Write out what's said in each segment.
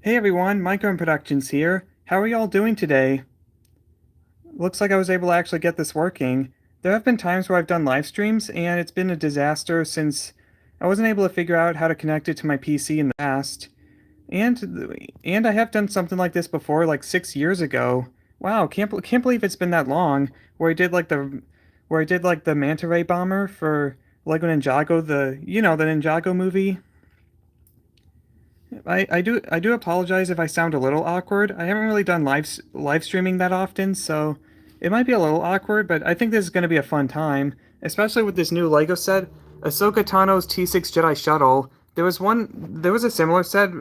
Hey everyone, Micron Productions here. How are y'all doing today? Looks like I was able to actually get this working. There have been times where I've done live streams and it's been a disaster since I wasn't able to figure out how to connect it to my PC in the past. And I have done something like this before, like 6 years ago. Wow, can't believe it's been that long. Where I did like the manta ray bomber for Lego Ninjago, the Ninjago movie. I do apologize if I sound a little awkward. I haven't really done live streaming that often, so it might be a little awkward, but I think this is going to be a fun time, especially with this new Lego set, Ahsoka Tano's T-6 Jedi Shuttle. There was a similar set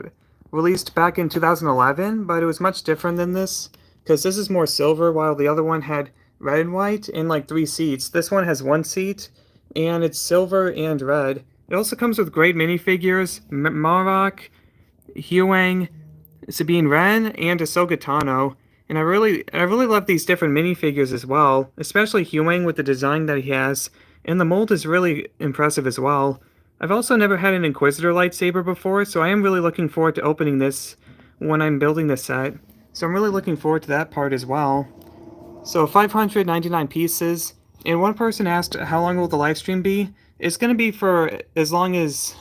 released back in 2011, but it was much different than this because this is more silver, while the other one had red and white and like three seats. This one has one seat, and it's silver and red. It also comes with great minifigures, Marok, Huang, Sabine Wren, and Ahsoka Tano. And I really love these different minifigures as well, especially Huang with the design that he has, and the mold is really impressive as well. I've also never had an Inquisitor lightsaber before, so I am really looking forward to opening this when I'm building this set. So I'm really looking forward to that part as well. So 599 pieces, and one person asked how long will the live stream be? It's going to be for as long as...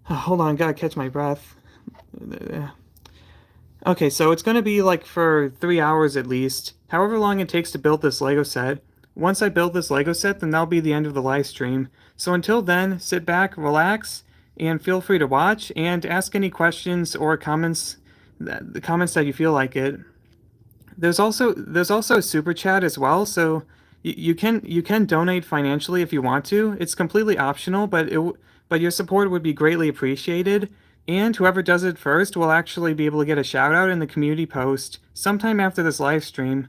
hold on, gotta catch my breath. Okay, so it's going to be like for 3 hours at least, however long it takes to build this Lego set. Once I build this Lego set, then that'll be the end of the live stream. So until then, sit back, relax, and feel free to watch and ask any questions or comments, the comments that you feel like it. There's also a super chat as well, so you can donate financially if you want to. It's completely optional, but your support would be greatly appreciated. And whoever does it first will actually be able to get a shout out in the community post sometime after this live stream.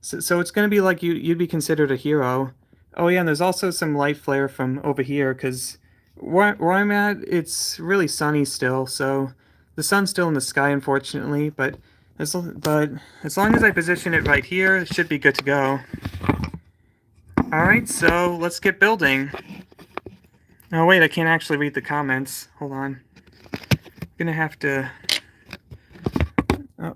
So it's going to be like you'd be considered a hero. Oh yeah, and there's also some light flare from over here because where I'm at, it's really sunny still. So the sun's still in the sky, unfortunately. But as long as I position it right here, it should be good to go. All right, so let's get building. Oh wait, I can't actually read the comments. Hold on. I'm gonna have to... Oh.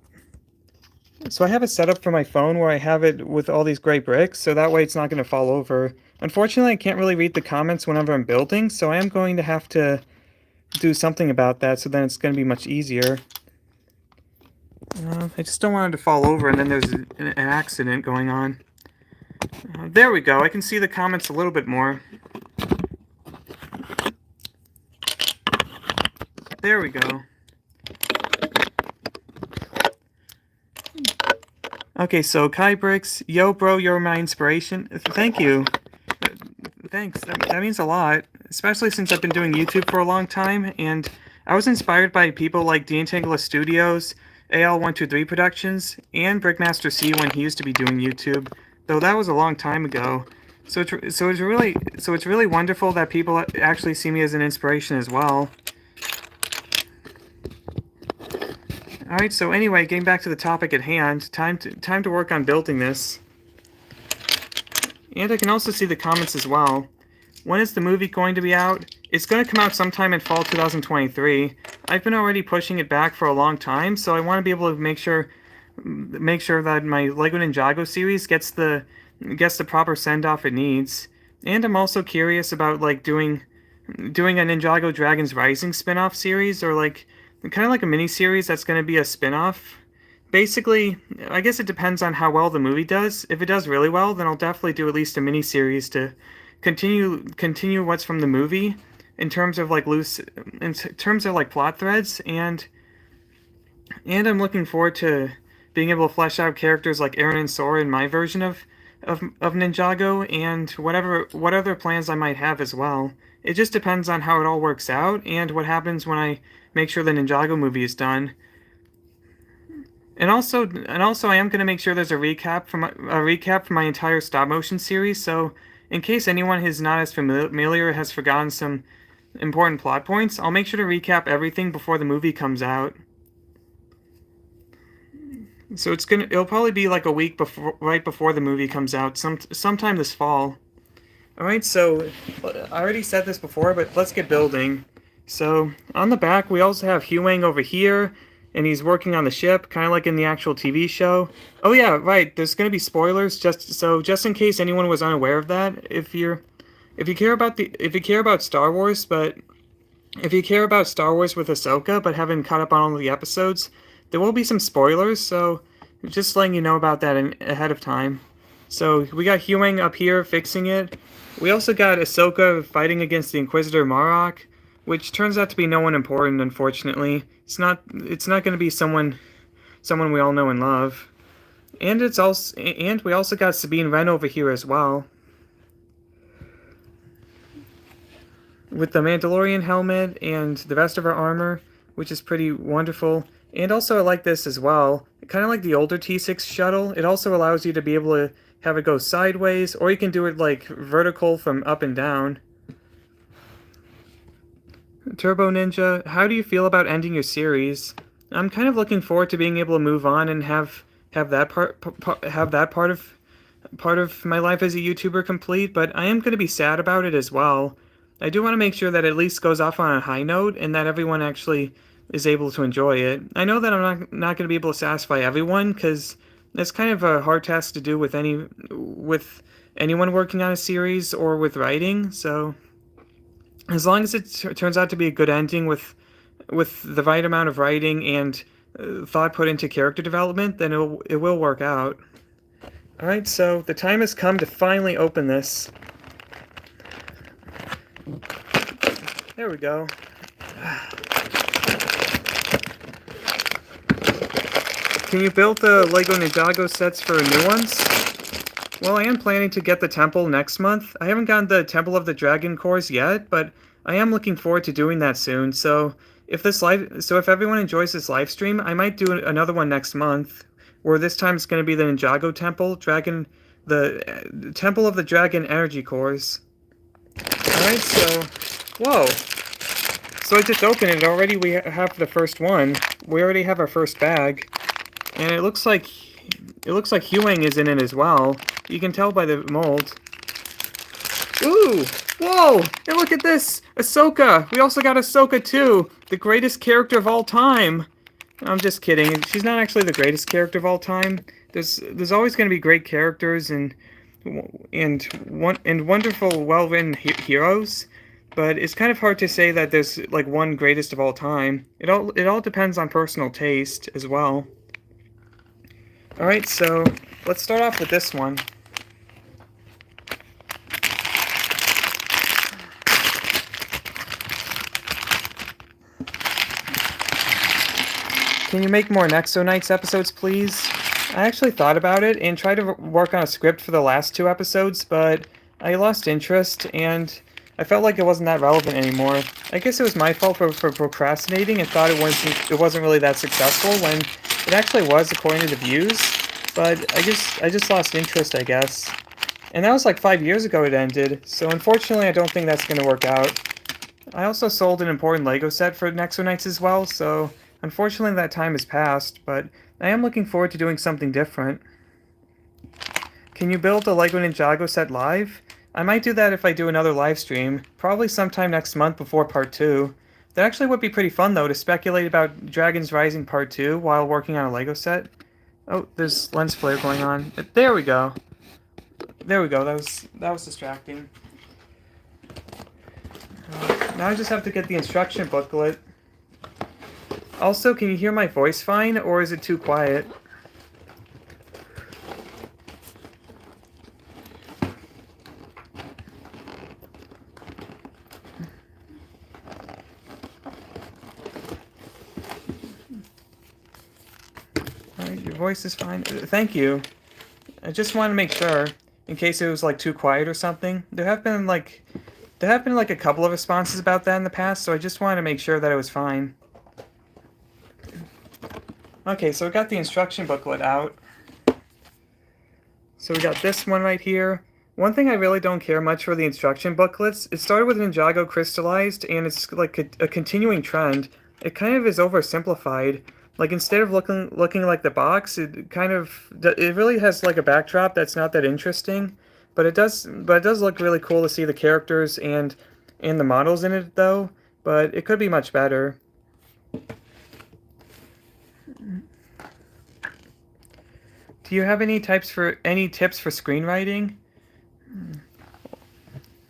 So I have a setup for my phone where I have it with all these gray bricks, so that way it's not gonna fall over. Unfortunately, I can't really read the comments whenever I'm building, so I am going to have to do something about that, so then it's gonna be much easier. I just don't want it to fall over and then there's an accident going on. There we go, I can see the comments a little bit more. There we go. Okay, so Kai Bricks, yo bro, you're my inspiration. Thank you. Thanks, that means a lot, especially since I've been doing YouTube for a long time, and I was inspired by people like D'Entangler Studios, AL123 Productions, and Brickmaster C when he used to be doing YouTube, though that was a long time ago. So it's really wonderful that people actually see me as an inspiration as well. Alright, so anyway, getting back to the topic at hand, time to work on building this. And I can also see the comments as well. When is the movie going to be out? It's going to come out sometime in fall 2023. I've been already pushing it back for a long time, so I want to be able to make sure that my Lego Ninjago series gets the proper send-off it needs. And I'm also curious about like doing a Ninjago Dragons Rising spin-off series, or like kind of like a mini-series that's going to be a spin-off. Basically, I guess it depends on how well the movie does. If it does really well, then I'll definitely do at least a mini-series to continue what's from the movie in terms of like plot threads, and I'm looking forward to being able to flesh out characters like Aaron and Sora in my version of Ninjago, and what other plans I might have as well. It just depends on how it all works out and what happens when I make sure the Ninjago movie is done. And also I am going to make sure there's a recap for my entire stop motion series, so in case anyone who's not as familiar has forgotten some important plot points, I'll make sure to recap everything before the movie comes out. So it'll probably be like a week right before the movie comes out, sometime this fall. Alright, so I already said this before, but let's get building. So on the back, we also have Huang over here, and he's working on the ship, kind of like in the actual TV show. Oh yeah, right. There's going to be spoilers, just in case anyone was unaware of that. If you care about Star Wars, but if you care about Star Wars with Ahsoka, but haven't caught up on all the episodes, there will be some spoilers. So just letting you know about that ahead of time. So we got Huang up here fixing it. We also got Ahsoka fighting against the Inquisitor Marok, which turns out to be no one important, unfortunately. It's not going to be someone we all know and love. And we also got Sabine Wren over here as well, with the Mandalorian helmet and the rest of her armor, which is pretty wonderful. And also I like this as well. Kind of like the older T-6 shuttle, it also allows you to be able to have it go sideways, or you can do it like vertical from up and down. Turbo Ninja, how do you feel about ending your series? I'm kind of looking forward to being able to move on and have that part of my life as a YouTuber complete, but I am going to be sad about it as well. I do want to make sure that it at least goes off on a high note and that everyone actually is able to enjoy it. I know that I'm not going to be able to satisfy everyone, because that's kind of a hard task to do with anyone working on a series or with writing. So as long as it turns out to be a good ending with the right amount of writing and thought put into character development, then it will work out. Alright, so the time has come to finally open this. There we go. Can you build the Lego Ninjago sets for new ones? Well, I am planning to get the temple next month. I haven't gotten the Temple of the Dragon cores yet, but I am looking forward to doing that soon. So if everyone enjoys this live stream, I might do another one next month, where this time it's going to be the Ninjago Temple, the Temple of the Dragon energy cores. Alright, so whoa. So I just opened it already. We have the first one. We already have our first bag. And it looks like Huang is in it as well. You can tell by the mold. Ooh! Whoa! And look at this! Ahsoka! We also got Ahsoka too! The greatest character of all time! I'm just kidding. She's not actually the greatest character of all time. There's always going to be great characters and wonderful, well-written heroes. But it's kind of hard to say that there's like one greatest of all time. It all depends on personal taste as well. Alright, so let's start off with this one. Can you make more Nexo Nights episodes, please? I actually thought about it and tried to work on a script for the last 2 episodes, but I lost interest and I felt like it wasn't that relevant anymore. I guess it was my fault for procrastinating and thought it wasn't really that successful when it actually was, according to the views. But I just lost interest, I guess. And that was like 5 years ago it ended, so unfortunately I don't think that's going to work out. I also sold an important Lego set for Nexo Nights as well, so unfortunately that time has passed, but I am looking forward to doing something different. Can you build a Lego Ninjago set live? I might do that if I do another live stream, probably sometime next month before Part 2. That actually would be pretty fun though, to speculate about Dragon's Rising Part 2 while working on a Lego set. Oh, there's lens flare going on. There we go. There we go. That was distracting. Now I just have to get the instruction booklet. Also, can you hear my voice fine, or is it too quiet? Alright, your voice is fine. Thank you. I just wanted to make sure, in case it was like too quiet or something. There have been like a couple of responses about that in the past, so I just wanted to make sure that it was fine. Okay, so we got the instruction booklet out. So we got this one right here. One thing I really don't care much for the instruction booklets, it started with Ninjago Crystallized, and it's like a continuing trend. It kind of is oversimplified. Like, instead of looking like the box, it really has like a backdrop that's not that interesting. But it does look really cool to see the characters and the models in it though. but it could be much better. Do you have any tips for screenwriting?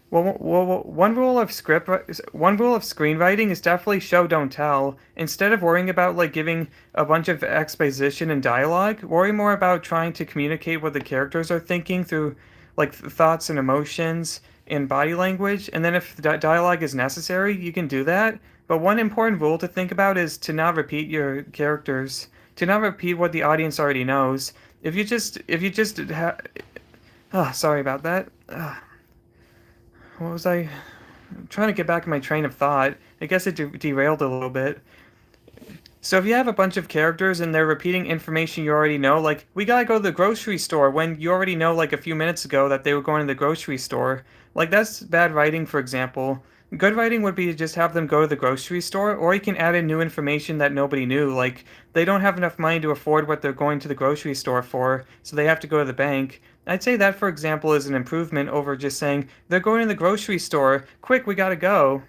Well, one rule of screenwriting is definitely show don't tell. Instead of worrying about like giving a bunch of exposition and dialogue, worry more about trying to communicate what the characters are thinking through like thoughts and emotions and body language. And then if dialogue is necessary, you can do that. But one important rule to think about is to not repeat your characters, to not repeat what the audience already knows. Oh, sorry about that. What was I I'm trying to get back in my train of thought? I guess it derailed a little bit. So if you have a bunch of characters and they're repeating information you already know, like we gotta go to the grocery store when you already know like a few minutes ago that they were going to the grocery store, like that's bad writing, for example. Good writing would be to just have them go to the grocery store, or you can add in new information that nobody knew, like they don't have enough money to afford what they're going to the grocery store for, so they have to go to the bank. I'd say that, for example, is an improvement over just saying they're going to the grocery store. Quick, we gotta go.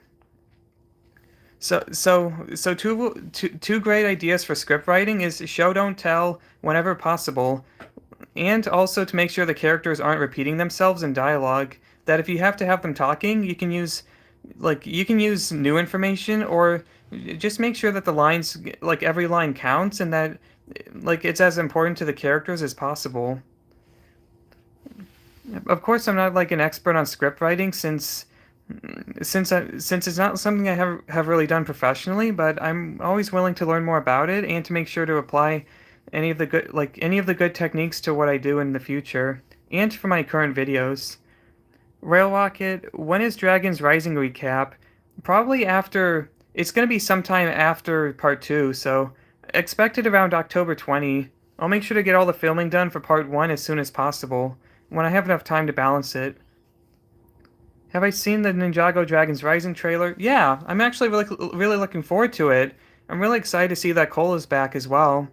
So two great ideas for script writing is show don't tell whenever possible, and also to make sure the characters aren't repeating themselves in dialogue. That if you have to have them talking, you can use new information, or just make sure that the lines, like every line counts, and that like it's as important to the characters as possible. Of course, I'm not like an expert on script writing since it's not something I have really done professionally, but I'm always willing to learn more about it and to make sure to apply any of the good techniques to what I do in the future and for my current videos. Rail Rocket, when is Dragon's Rising recap? Probably after, it's going to be sometime after part 2, so expect it around October 20. I'll make sure to get all the filming done for part 1 as soon as possible, when I have enough time to balance it. Have I seen the Ninjago Dragon's Rising trailer? Yeah, I'm actually really looking forward to it. I'm really excited to see that Cole is back as well.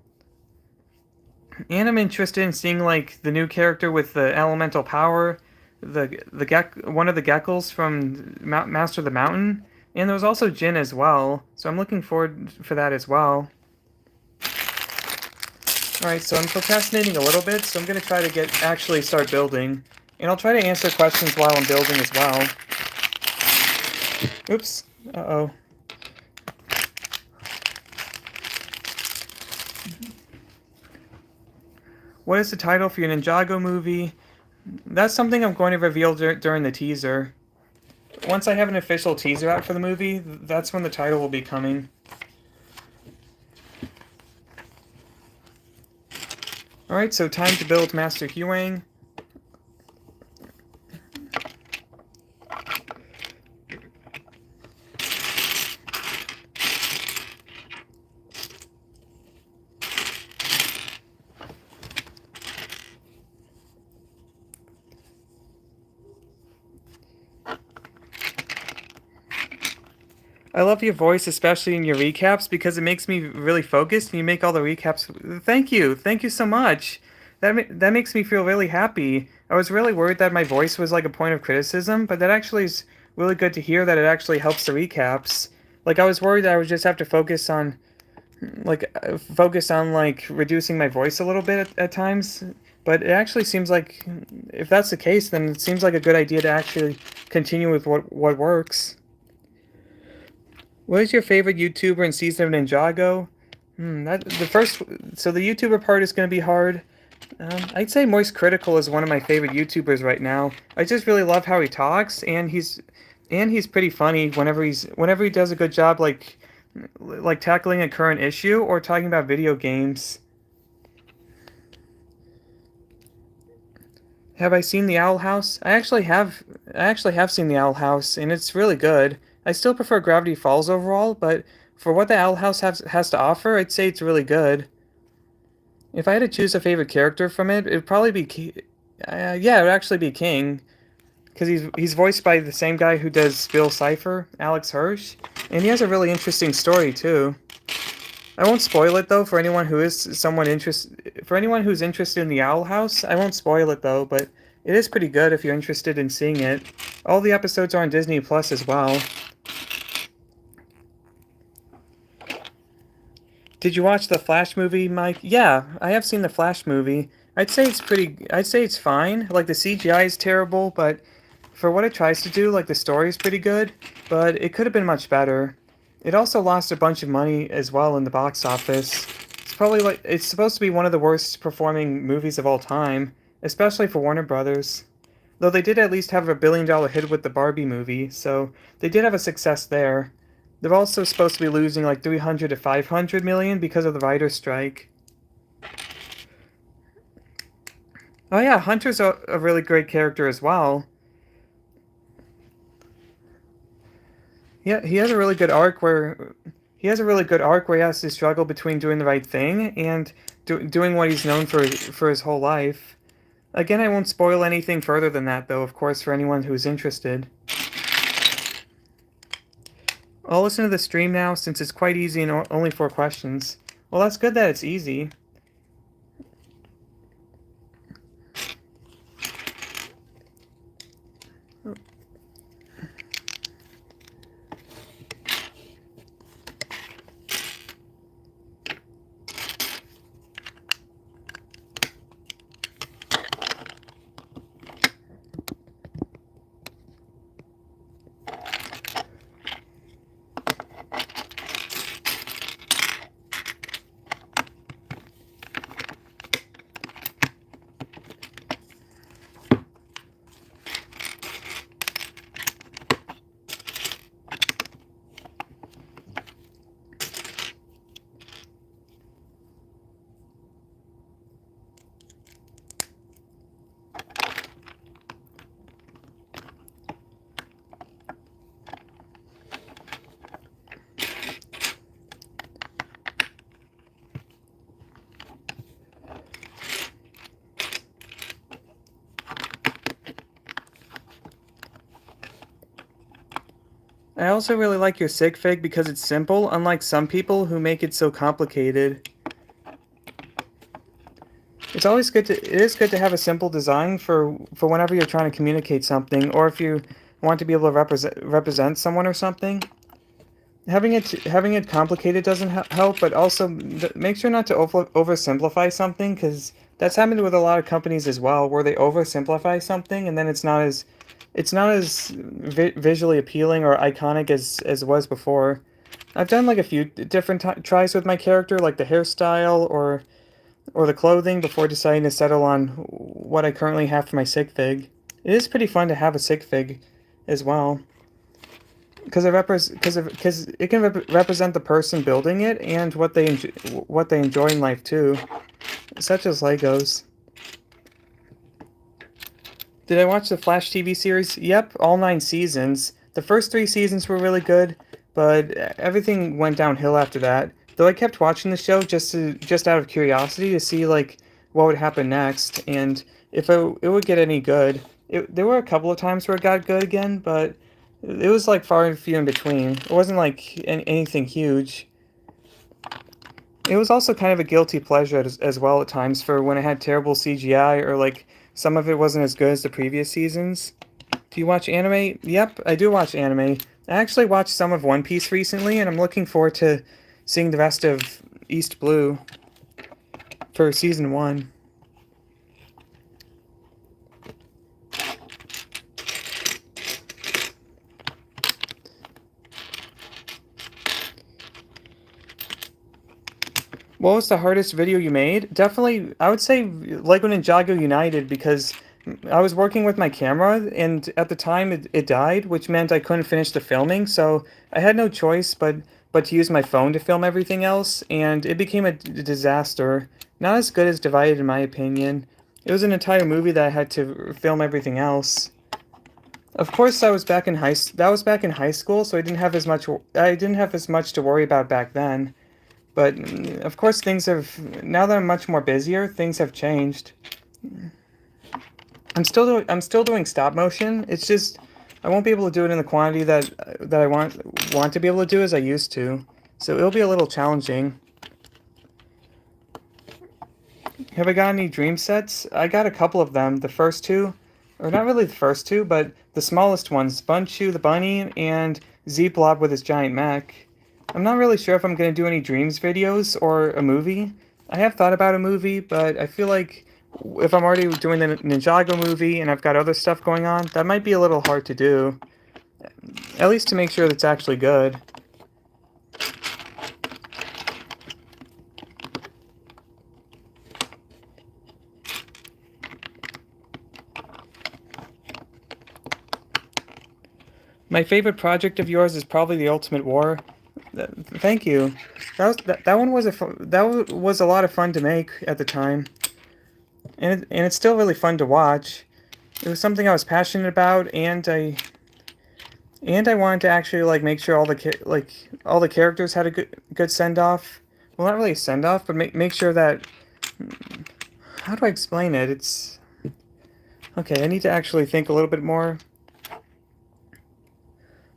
And I'm interested in seeing like the new character with the elemental power, one of the Geckos from Master of the Mountain, and there was also Jin as well. So I'm looking forward for that as well. Alright, so I'm procrastinating a little bit, so I'm going to try to actually start building. And I'll try to answer questions while I'm building as well. Oops. Uh-oh. What is the title for your Ninjago movie? That's something I'm going to reveal during the teaser. Once I have an official teaser out for the movie, that's when the title will be coming. Alright, so time to build Master Huang. I love your voice, especially in your recaps, because it makes me really focused, and you make all the recaps. Thank you so much. That makes me feel really happy. I was really worried that my voice was like a point of criticism, but that actually is really good to hear that it actually helps the recaps. Like I was worried that I would just have to focus on like reducing my voice a little bit at times, but it actually seems like if that's the case, then it seems like a good idea to actually continue with what works. What is your favorite YouTuber in Season of Ninjago? So the YouTuber part is going to be hard. I'd say Moist Critical is one of my favorite YouTubers right now. I just really love how he talks, and he's pretty funny whenever he does a good job, like tackling a current issue or talking about video games. Have I seen the Owl House? I actually have seen the Owl House, and it's really good. I still prefer Gravity Falls overall, but for what the Owl House has to offer, I'd say it's really good. If I had to choose a favorite character from it, it'd probably be yeah, it would actually be King, because he's voiced by the same guy who does Bill Cipher, Alex Hirsch, and he has a really interesting story too. I won't spoil it though for anyone who's interested in the Owl House. I won't spoil it though, but it is pretty good if you're interested in seeing it. All the episodes are on Disney Plus as well. Did you watch the Flash movie, Mike? Yeah, I have seen the Flash movie. I'd say it's fine. Like the CGI is terrible, but for what it tries to do, like the story is pretty good, but it could have been much better. It also lost a bunch of money as well in the box office. It's supposed to be one of the worst performing movies of all time, especially for Warner Brothers. Though they did at least have a $1 billion hit with the Barbie movie, so they did have a success there. They're also supposed to be losing like 300 to 500 million because of the writer's strike. Oh yeah, Hunter's a really great character as well. Yeah, he has a really good arc where he has to struggle between doing the right thing and doing what he's known for his whole life. Again, I won't spoil anything further than that, though, of course, for anyone who's interested. I'll listen to the stream now since it's quite easy and only 4 questions. Well, that's good that it's easy. I also really like your sig fig because it's simple, unlike some people who make it so complicated. It is good to have a simple design for whenever you're trying to communicate something, or if you want to be able to represent someone or something. Having it complicated doesn't help, but also make sure not to oversimplify something, because that's happened with a lot of companies as well, where they oversimplify something and then it's not as visually appealing or iconic as it was before. I've done like a few different tries with my character, like the hairstyle or the clothing, before deciding to settle on what I currently have for my sig fig. It is pretty fun to have a sig fig as well, because it can represent the person building it and what they enjoy in life too, such as Legos. Did I watch the Flash TV series? Yep, all 9 seasons. The first 3 seasons were really good, but everything went downhill after that. Though I kept watching the show just out of curiosity to see like what would happen next and if it would get any good. There were a couple of times where it got good again, but it was like far and few in between. It wasn't like anything huge. It was also kind of a guilty pleasure as well at times for when it had terrible CGI or like some of it wasn't as good as the previous seasons. Do you watch anime? Yep, I do watch anime. I actually watched some of One Piece recently, and I'm looking forward to seeing the rest of East Blue for season 1. What was the hardest video you made? Definitely, I would say Lego Ninjago United, because I was working with my camera and at the time it died, which meant I couldn't finish the filming, so I had no choice but to use my phone to film everything else, and it became a disaster. Not as good as Divided in my opinion. It was an entire movie that I had to film everything else. Of course, that was back in high school, so I didn't have as much to worry about back then. But of course, now that I'm much more busier, things have changed. I'm still doing stop motion. It's just I won't be able to do it in the quantity that I want to be able to do as I used to. So it'll be a little challenging. Have I got any dream sets? I got a couple of them. The first two, or not really the first two, but the smallest ones: Bunchu the bunny and Z Blob with his giant mech. I'm not really sure if I'm going to do any dreams videos or a movie. I have thought about a movie, but I feel like if I'm already doing the Ninjago movie and I've got other stuff going on, that might be a little hard to do. At least to make sure that it's actually good. My favorite project of yours is probably the Ultimate War. Thank you. That one was was a lot of fun to make at the time, and it's still really fun to watch. It was something I was passionate about, and I wanted to actually like make sure all the characters had a good send off. Well, not really a send off, but make sure that, how do I explain it? It's okay. I need to actually think a little bit more.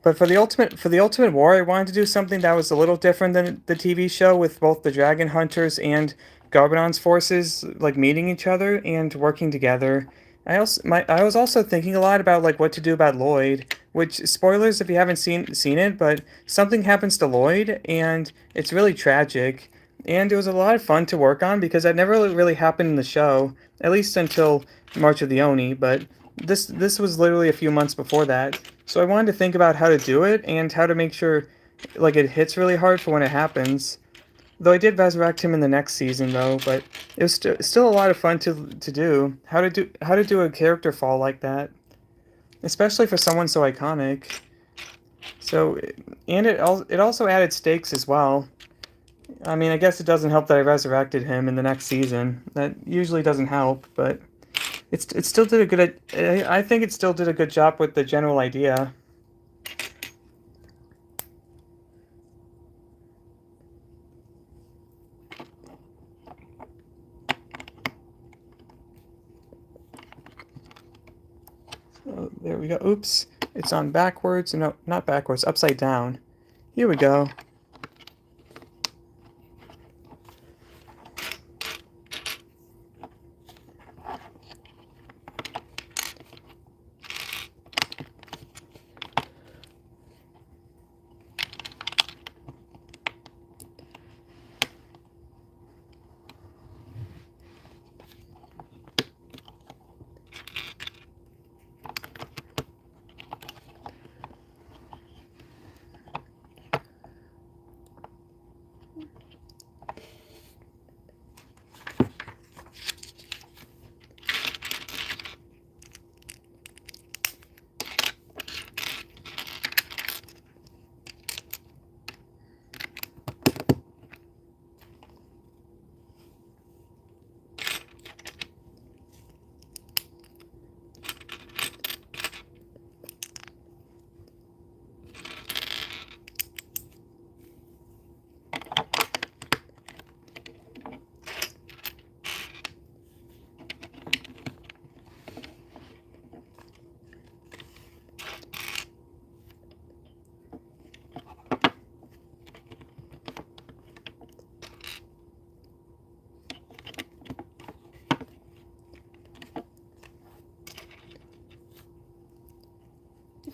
But for the Ultimate War, I wanted to do something that was a little different than the TV show, with both the Dragon Hunters and Garbonon's forces like meeting each other and working together. I was also thinking a lot about like what to do about Lloyd, which, spoilers if you haven't seen it, but something happens to Lloyd and it's really tragic. And it was a lot of fun to work on because that never really happened in the show, at least until March of the Oni, but this was literally a few months before that. So I wanted to think about how to do it and how to make sure like it hits really hard for when it happens. Though I did resurrect him in the next season though, but it was still a lot of fun to do. How to do a character fall like that, especially for someone so iconic. So, and it also added stakes as well. I mean, I guess it doesn't help that I resurrected him in the next season. That usually doesn't help, but it still did a good. I think it still did a good job with the general idea. So there we go. Oops, it's on backwards. No, not backwards. Upside down. Here we go.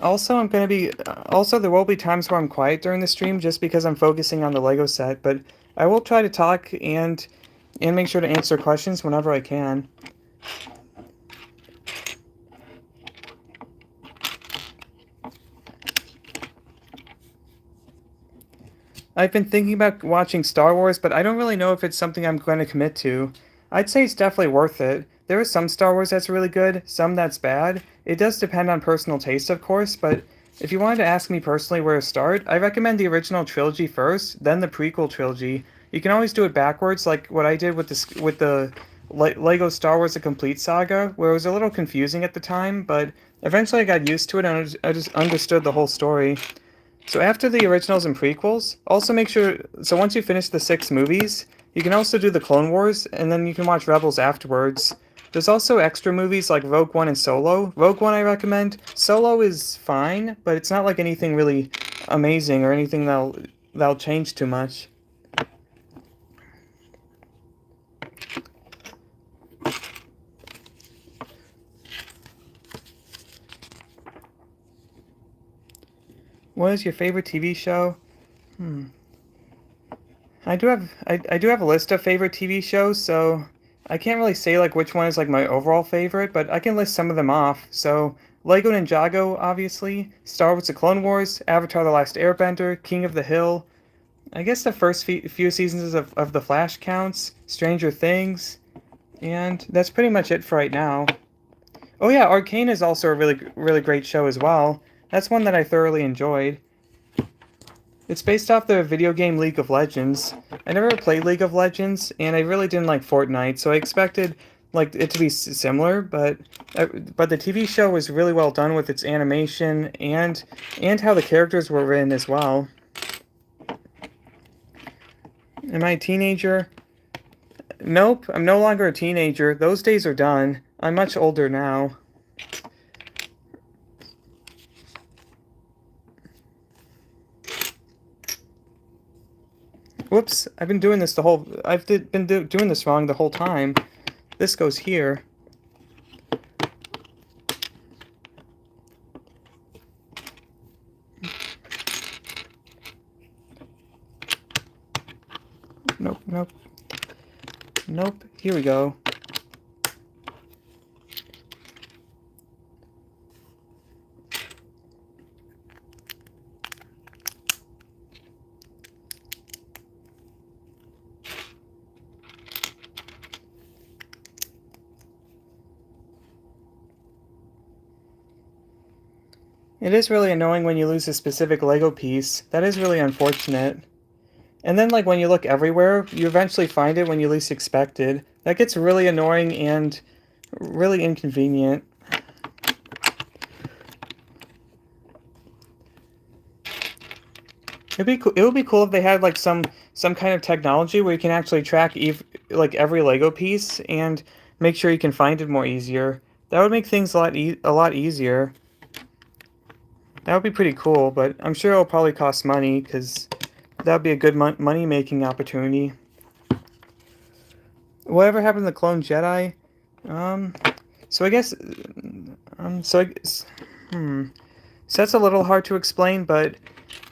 Also, there will be times where I'm quiet during the stream just because I'm focusing on the Lego set, but I will try to talk and make sure to answer questions whenever I can. I've been thinking about watching Star Wars, but I don't really know if it's something I'm going to commit to. I'd say it's definitely worth it. There is some Star Wars that's really good, some that's bad. It does depend on personal taste, of course, but if you wanted to ask me personally where to start, I recommend the original trilogy first, then the prequel trilogy. You can always do it backwards, like what I did with the Lego Star Wars: A Complete Saga, where it was a little confusing at the time, but eventually I got used to it and I just understood the whole story. So after the originals and prequels, also make sure, so once you finish the 6 movies, you can also do the Clone Wars, and then you can watch Rebels afterwards. There's also extra movies like Rogue One and Solo. Rogue One I recommend. Solo is fine, but it's not like anything really amazing or anything that'll change too much. What is your favorite TV show? I do have a list of favorite TV shows, so I can't really say like which one is like my overall favorite, but I can list some of them off. So Lego Ninjago, obviously, Star Wars: The Clone Wars, Avatar: The Last Airbender, King of the Hill. I guess the first few seasons of The Flash counts, Stranger Things, and that's pretty much it for right now. Oh yeah, Arcane is also a really great show as well. That's one that I thoroughly enjoyed. It's based off the video game League of Legends. I never played League of Legends, and I really didn't like Fortnite, so I expected like it to be similar, but the TV show was really well done with its animation and how the characters were written as well. Am I a teenager? Nope, I'm no longer a teenager. Those days are done. I'm much older now. Whoops, I've been doing this the whole... doing this wrong the whole time. This goes here. Nope, nope. Nope, here we go. It is really annoying when you lose a specific Lego piece. That is really unfortunate. And then, like, when you look everywhere, you eventually find it when you least expect it. That gets really annoying and really inconvenient. It'd be cool. It would be cool if they had like some kind of technology where you can actually track like every Lego piece and make sure you can find it more easier. That would make things a lot easier. That would be pretty cool, but I'm sure it'll probably cost money because that would be a good money making opportunity. Whatever happened to the clone Jedi? Um, so I guess, so I guess, so that's a little hard to explain, but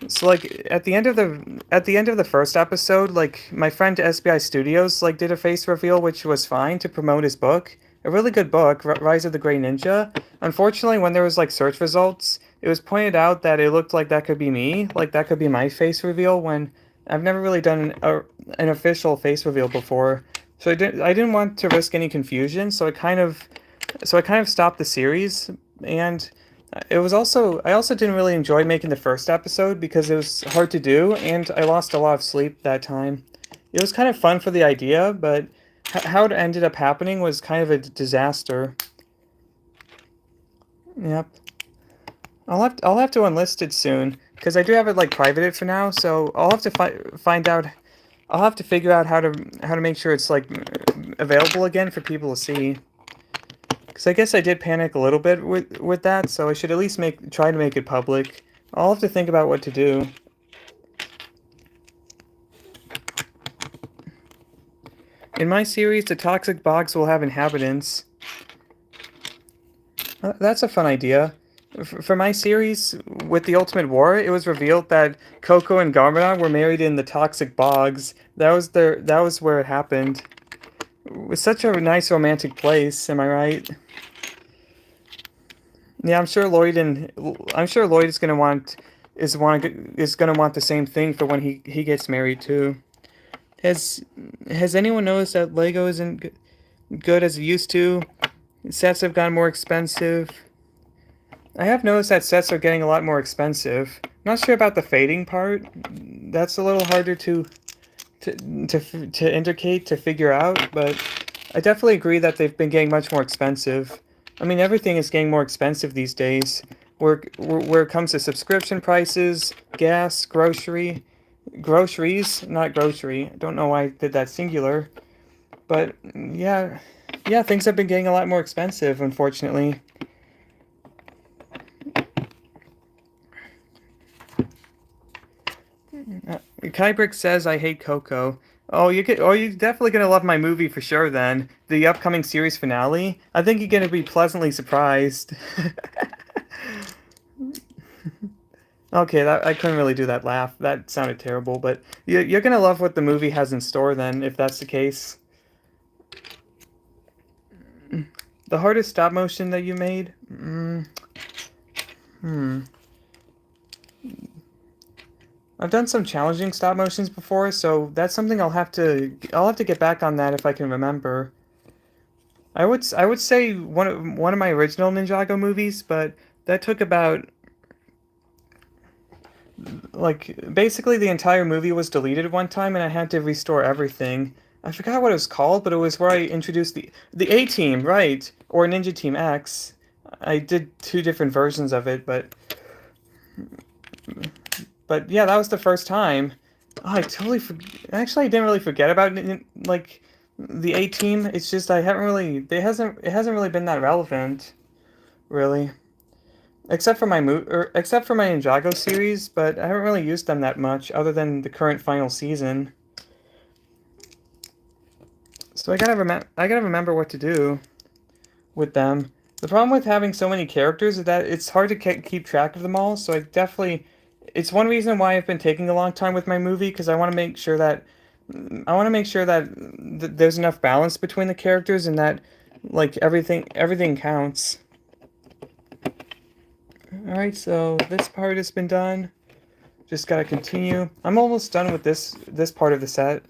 so like at the end of the first episode, like my friend SBI Studios like did a face reveal, which was fine to promote his book. A really good book, Rise of the Grey Ninja. Unfortunately, when there was like search results, it was pointed out that it looked like that could be me, like that could be my face reveal when I've never really done an official face reveal before. So I didn't want to risk any confusion, so I kind of stopped the series, and it was also I also didn't really enjoy making the first episode because it was hard to do, and I lost a lot of sleep that time. It was kind of fun for the idea, but how it ended up happening was kind of a disaster. Yep. I'll have to unlist it soon because I do have it like privated for now, so I'll have to find out. I'll have to figure out how to make sure it's like available again for people to see. Because I guess I did panic a little bit with that, so I should at least try to make it public. I'll have to think about what to do. In my series, the toxic bogs will have inhabitants. That's a fun idea. For my series, with the Ultimate War, it was revealed that Coco and Garmadon were married in the toxic bogs. That was where it happened. It was such a nice romantic place, am I right? Yeah, I'm sure Lloyd is gonna want the same thing for when he gets married too. Has anyone noticed that Lego isn't good as it used to? Sets have gotten more expensive. I have noticed that sets are getting a lot more expensive. Not sure about the fading part. That's a little harder to indicate, to figure out, but I definitely agree that they've been getting much more expensive. I mean, everything is getting more expensive these days. Where it comes to subscription prices, gas, groceries, not grocery. I don't know why I did that singular. But yeah, things have been getting a lot more expensive, unfortunately. Kybrick says I hate Coco. You're definitely gonna love my movie for sure. Then the upcoming series finale. I think you're gonna be pleasantly surprised. Okay, I couldn't really do that laugh. That sounded terrible, but you're gonna love what the movie has in store then, if that's the case. The hardest stop motion that you made? Hmm. I've done some challenging stop motions before, so that's something I'll have to get back on that if I can remember. I would say one of my original Ninjago movies, but that took about like basically the entire movie was deleted one time and I had to restore everything. I forgot what it was called, but it was where I introduced the A Team, right? Or Ninja Team X. I did two different versions of it, but yeah, that was the first time. Oh, I totally actually I didn't really forget about like the A Team. It's just I haven't really it hasn't really been that relevant, really. Except for my Ninjago series, but I haven't really used them that much other than the current final season. So I gotta remember what to do with them. The problem with having so many characters is that it's hard to keep track of them all. So it's one reason why I've been taking a long time with my movie because I want to make sure that there's enough balance between the characters and that like everything counts. All right, so this part has been done. Just gotta continue. I'm almost done with this part of the set.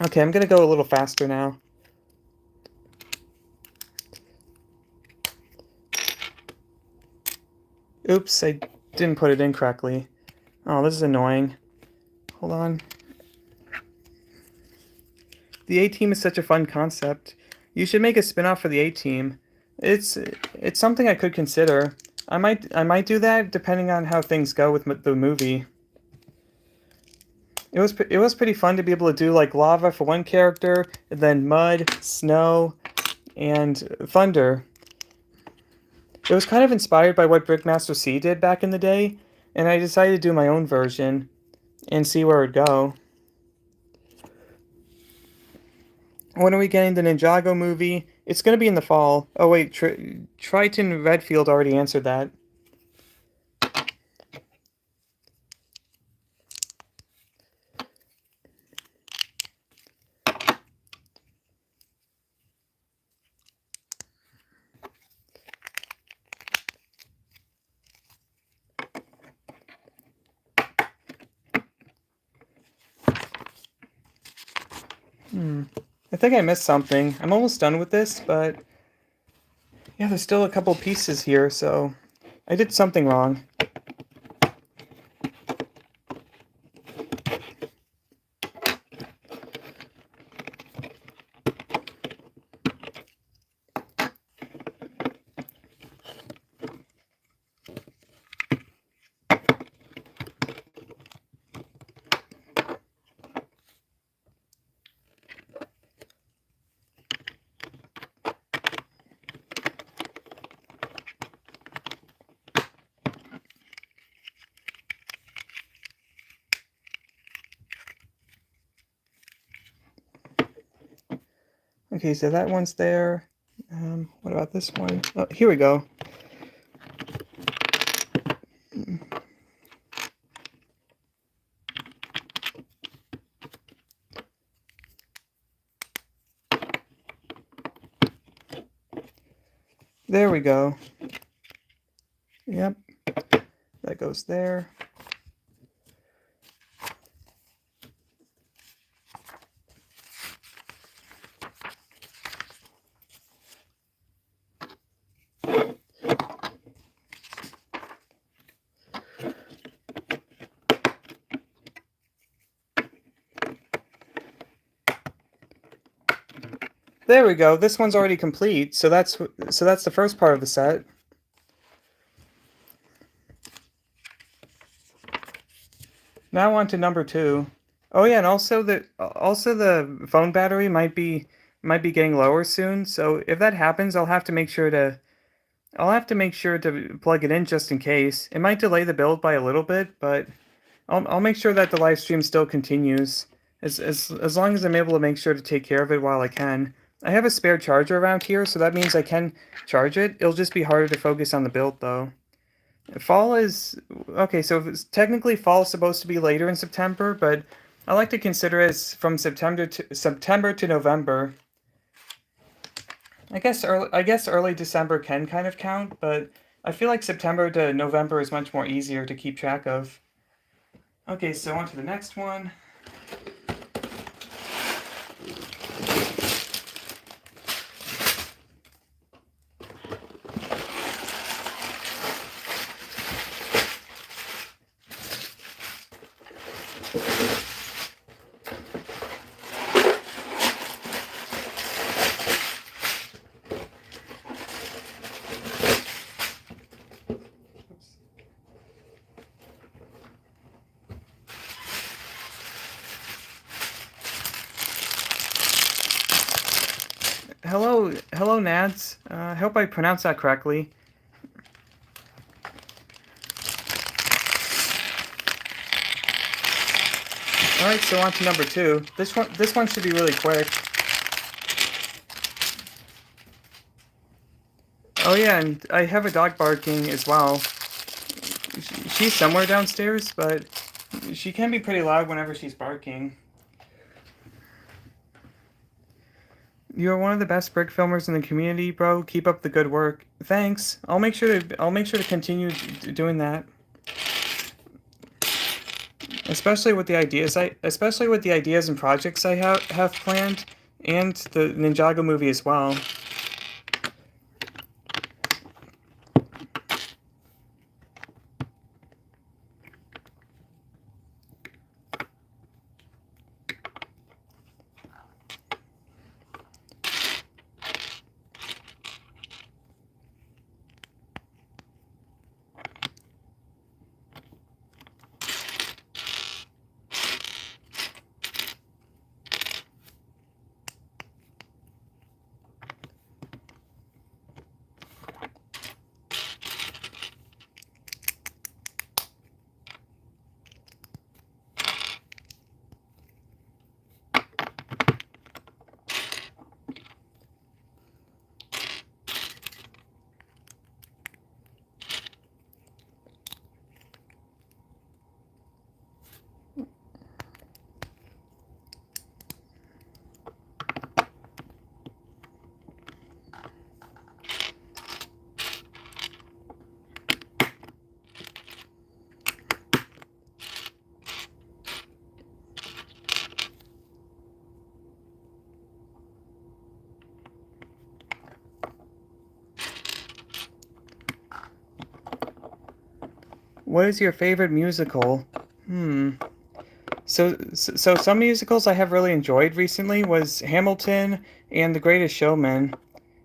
Okay, I'm gonna go a little faster now. Oops, I didn't put it in correctly. Oh, this is annoying. Hold on. The A-Team is such a fun concept. You should make a spin-off for the A-Team. It's something I could consider. I might do that depending on how things go with the movie. It was pretty fun to be able to do like lava for one character, and then mud, snow, and thunder. It was kind of inspired by what Brickmaster C did back in the day, and I decided to do my own version and see where it'd go. When are we getting the Ninjago movie? It's going to be in the fall. Oh wait, Triton Redfield already answered that. I think I missed something. I'm almost done with this, but yeah, there's still a couple pieces here, so I did something wrong. Okay, so that one's there. What about this one? Oh, here we go. There we go. Yep, that goes there. There we go. This one's already complete, so that's the first part of the set. Now on to number 2. Oh yeah, and also the phone battery might be getting lower soon. So if that happens, I'll have to make sure to plug it in just in case. It might delay the build by a little bit, but I'll make sure that the live stream still continues as long as I'm able to make sure to take care of it while I can. I have a spare charger around here, so that means I can charge it. It'll just be harder to focus on the build though. Fall is okay. So technically, fall is supposed to be later in September, but I like to consider it as from September to November. I guess early December can kind of count, but I feel like September to November is much more easier to keep track of. Okay, so on to the next one. Hello, Nads. I hope I pronounced that correctly. All right, so on to number two. This one should be really quick. Oh yeah, and I have a dog barking as well. She's somewhere downstairs, but she can be pretty loud whenever she's barking. You are one of the best brick filmers in the community, bro. Keep up the good work. Thanks. I'll make sure to continue doing that. Especially with the ideas and projects I have planned, and the Ninjago movie as well. What is your favorite musical? Hmm. So some musicals I have really enjoyed recently was Hamilton and The Greatest Showman.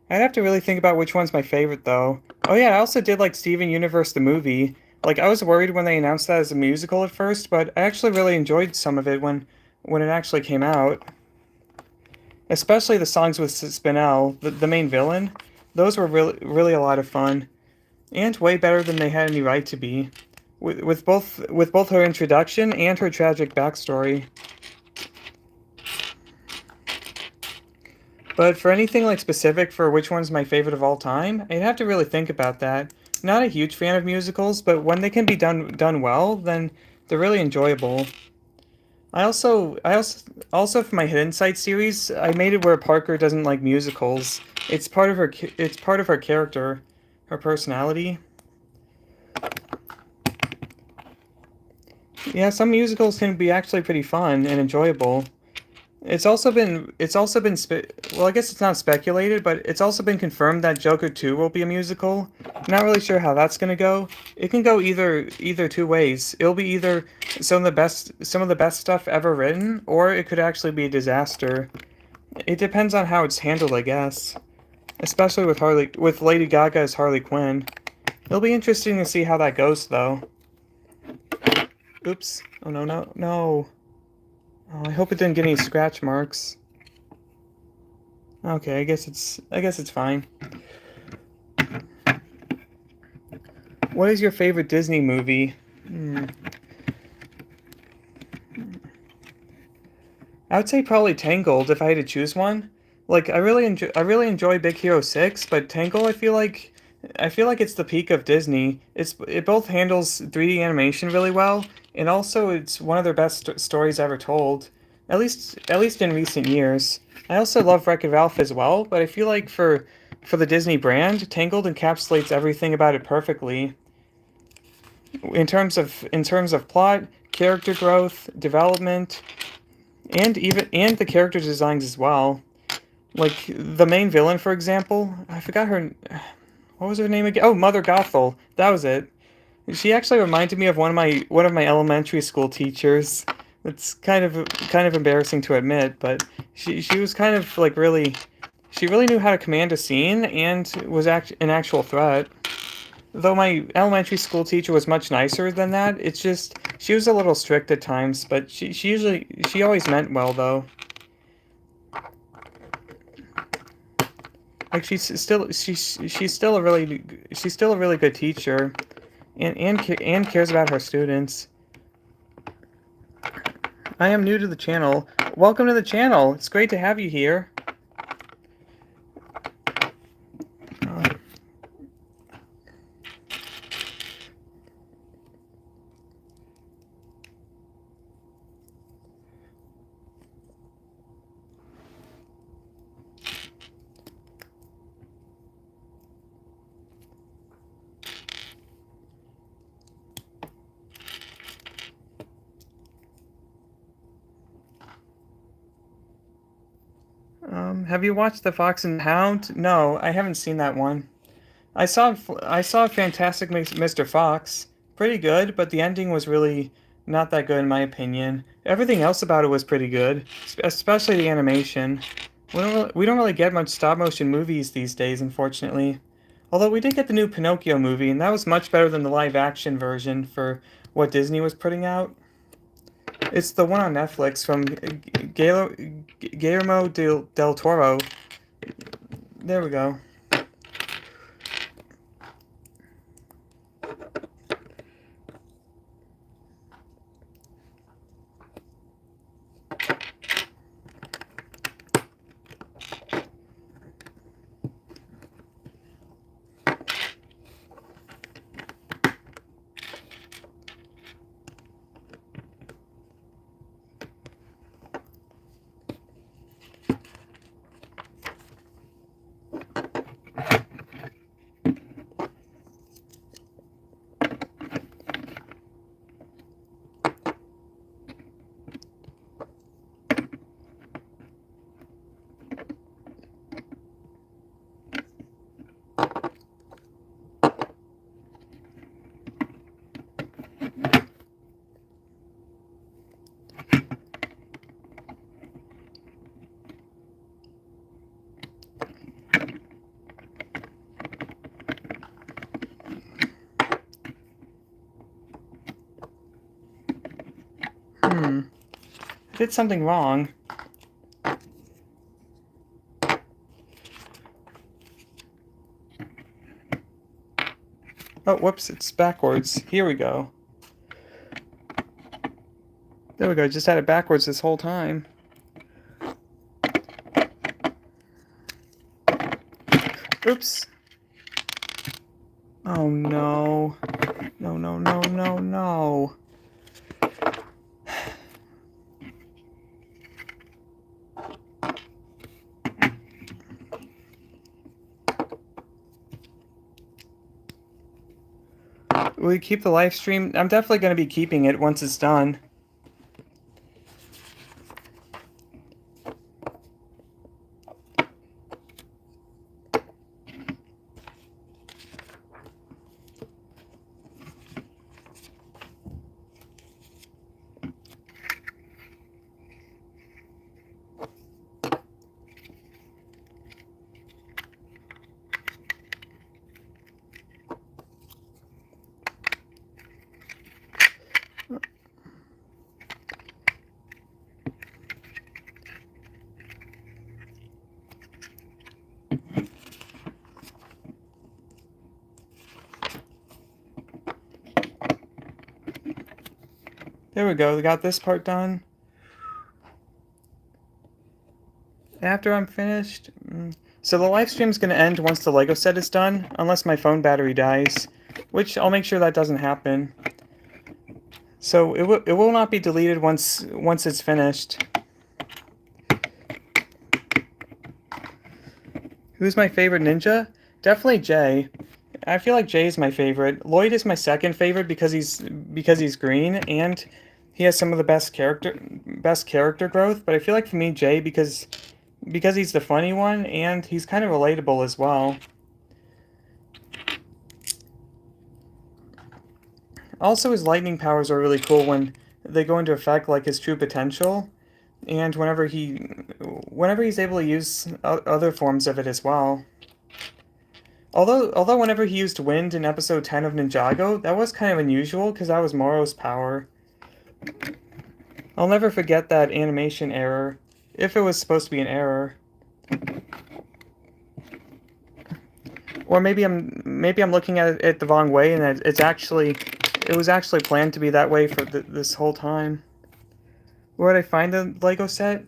I'd have to really think about which one's my favorite though. Oh yeah, I also did like Steven Universe the movie. Like I was worried when they announced that as a musical at first, but I actually really enjoyed some of it when it actually came out. Especially the songs with Spinell, the main villain. Those were really a lot of fun and way better than they had any right to be. With both her introduction and her tragic backstory. But for anything like specific for which one's my favorite of all time, I'd have to really think about that. Not a huge fan of musicals, but when they can be done well, then they're really enjoyable. I also for my Hidden Side series, I made it where Parker doesn't like musicals. It's part of her character, her personality. Yeah, some musicals can be actually pretty fun and enjoyable. Well, I guess it's not speculated, but it's also been confirmed that Joker 2 will be a musical. Not really sure how that's gonna go. It can go either two ways. It'll be either some of the best stuff ever written, or it could actually be a disaster. It depends on how it's handled, I guess. Especially with Lady Gaga as Harley Quinn. It'll be interesting to see how that goes, though. Oops. Oh no, no, no. Oh, I hope it didn't get any scratch marks. Okay, I guess it's fine. What is your favorite Disney movie? Hmm. I would say probably Tangled if I had to choose one. Like I really enjoy Big Hero 6, but Tangled I feel like I feel like it's the peak of Disney. It both handles 3D animation really well, and also it's one of their best stories ever told. At least in recent years. I also love Wreck-It Ralph as well, but I feel like for the Disney brand, Tangled encapsulates everything about it perfectly. In terms of plot, character growth, development, and the character designs as well. Like the main villain, for example, I forgot her. What was her name again? Oh, Mother Gothel. That was it. She actually reminded me of one of my elementary school teachers. It's kind of embarrassing to admit, but she was kind of like really she really knew how to command a scene and was an actual threat. Though my elementary school teacher was much nicer than that, it's just she was a little strict at times, but she always meant well though. Like she's still a really good teacher, and cares about her students. I am new to the channel. Welcome to the channel. It's great to have you here. Have you watched The Fox and the Hound? No, I haven't seen that one. I saw Fantastic Mr. Fox. Pretty good, but the ending was really not that good in my opinion. Everything else about it was pretty good, especially the animation. We don't really get much stop motion movies these days, unfortunately. Although we did get the new Pinocchio movie, and that was much better than the live action version for what Disney was putting out. It's the one on Netflix from Guillermo del Toro. There we go. I did something wrong. Oh, whoops, it's backwards. Here we go. There we go, just had it backwards this whole time. Oops. Oh no. No, no, no, no, no. Will you keep the live stream? I'm definitely going to be keeping it once it's done. There we go, we got this part done. After I'm finished, So the live stream is going to end once the Lego set is done, unless my phone battery dies, which I'll make sure that doesn't happen. So it will not be deleted once it's finished. Who's my favorite ninja? Definitely Jay. I feel like Jay is my favorite. Lloyd is my second favorite because he's green and he has some of the best character growth. But I feel like for me, Jay because he's the funny one and he's kind of relatable as well. Also, his lightning powers are really cool when they go into effect, like his true potential, and whenever he's able to use other forms of it as well. Although whenever he used wind in episode 10 of Ninjago, that was kind of unusual because that was Moro's power. I'll never forget that animation error, if it was supposed to be an error. Or maybe I'm looking at it the wrong way, and it was actually planned to be that way for this whole time. Where did I find the Lego set?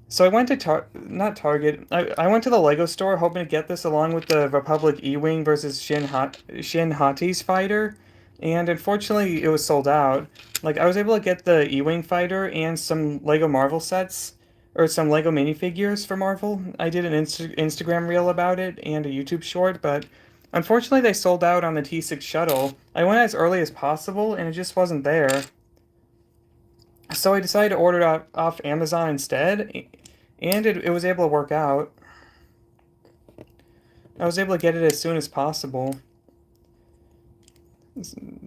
So I went to not Target. I went to the Lego store hoping to get this along with the Republic E-Wing versus Shin Hati's fighter, and unfortunately it was sold out. Like I was able to get the E-Wing fighter and some Lego Marvel sets, or some Lego minifigures for Marvel. I did an Instagram reel about it and a YouTube short, but unfortunately they sold out on the T-6 shuttle. I went as early as possible and it just wasn't there. So I decided to order it off Amazon instead, and it was able to work out. I was able to get it as soon as possible.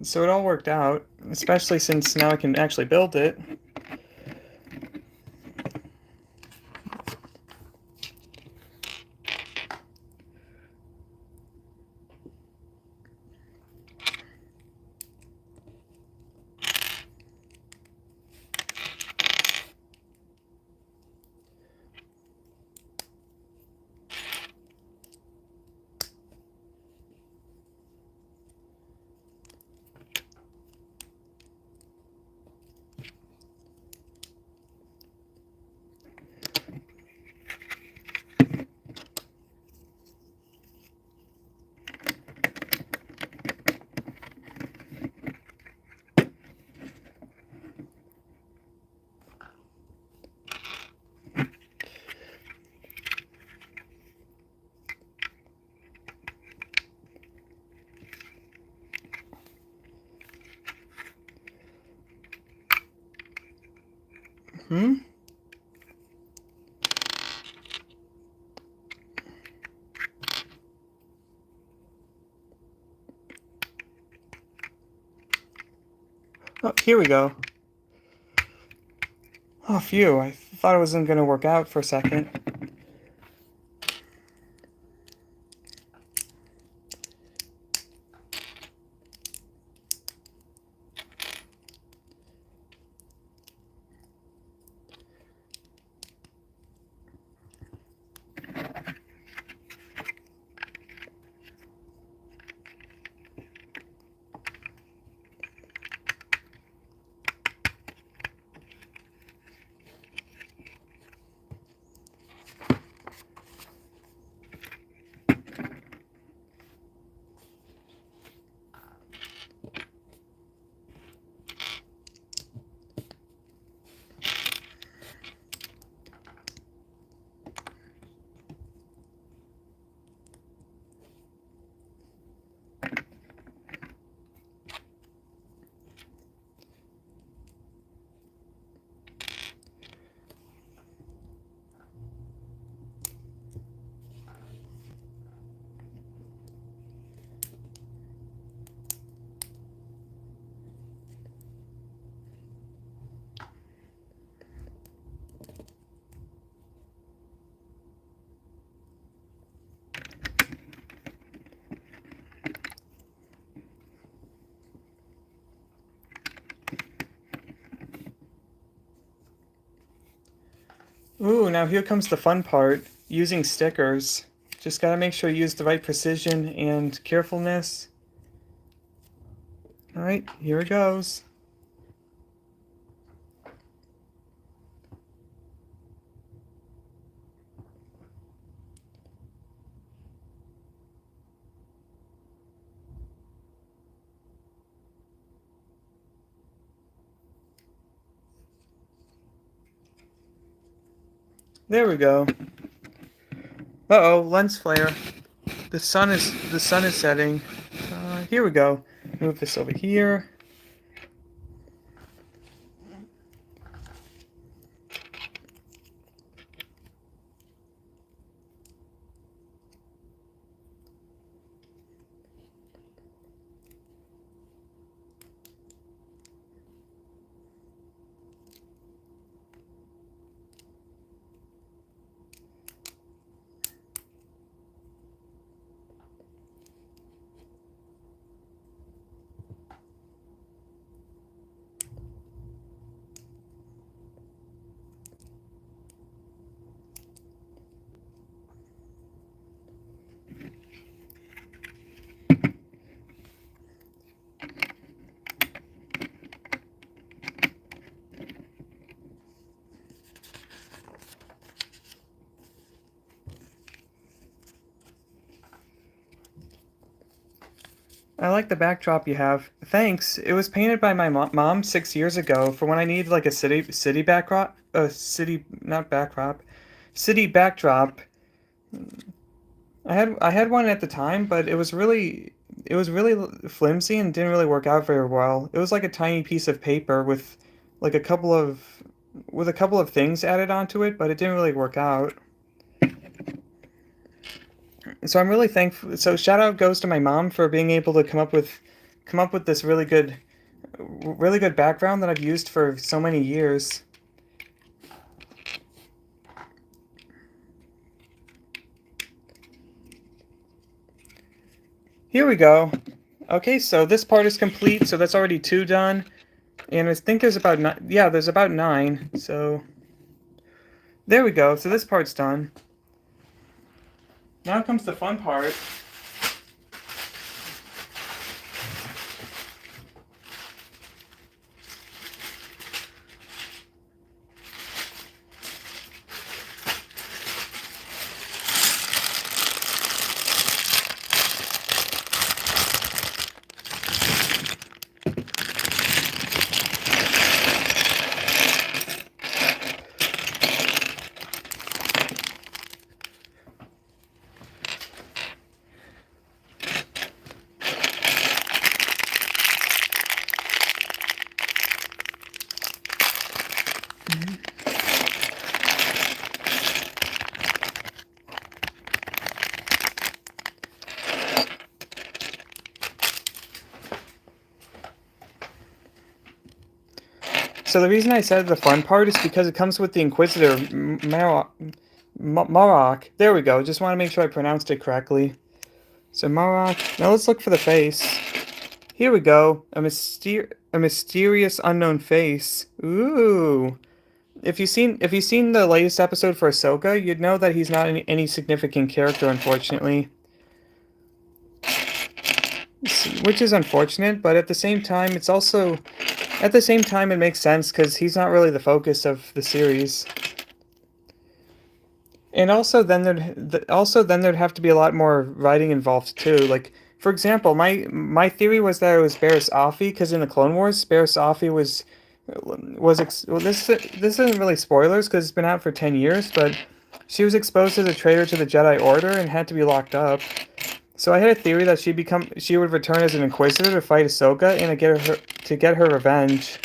So it all worked out, especially since now I can actually build it. Hmm? Oh, here we go. Oh, phew. I thought it wasn't going to work out for a second. Ooh, now here comes the fun part. Using stickers. Just gotta make sure you use the right precision and carefulness. Alright, here it goes. There we go. Uh-oh, lens flare. The sun is setting. Here we go. Move this over here. I like the backdrop you have. Thanks. It was painted by my mom 6 years ago for when I need like a city backdrop, city backdrop. I had one at the time, but it was really flimsy and didn't really work out very well. It was like a tiny piece of paper with like a couple of things added onto it, but it didn't really work out. So I'm really thankful. So shout out goes to my mom for being able to come up with this really good background that I've used for so many years. Here we go. Okay, so this part is complete, so that's already 2 done. And I think there's about 9, yeah, there's about 9, so there we go. So this part's done. Now comes the fun part. So the reason I said the fun part is because it comes with the Inquisitor, Marok. There we go. Just want to make sure I pronounced it correctly. So Marok. Now let's look for the face. Here we go. A mysterious unknown face. Ooh. If you've seen the latest episode for Ahsoka, you'd know that he's not any significant character, unfortunately. Which is unfortunate, but at the same time, it makes sense because he's not really the focus of the series. And also, then there'd have to be a lot more writing involved too. Like, for example, my theory was that it was Barriss Offee because in the Clone Wars, Barriss Offee this isn't really spoilers because it's been out for 10 years, but she was exposed as a traitor to the Jedi Order and had to be locked up. So I had a theory that she would return as an Inquisitor to fight Ahsoka and to get her revenge.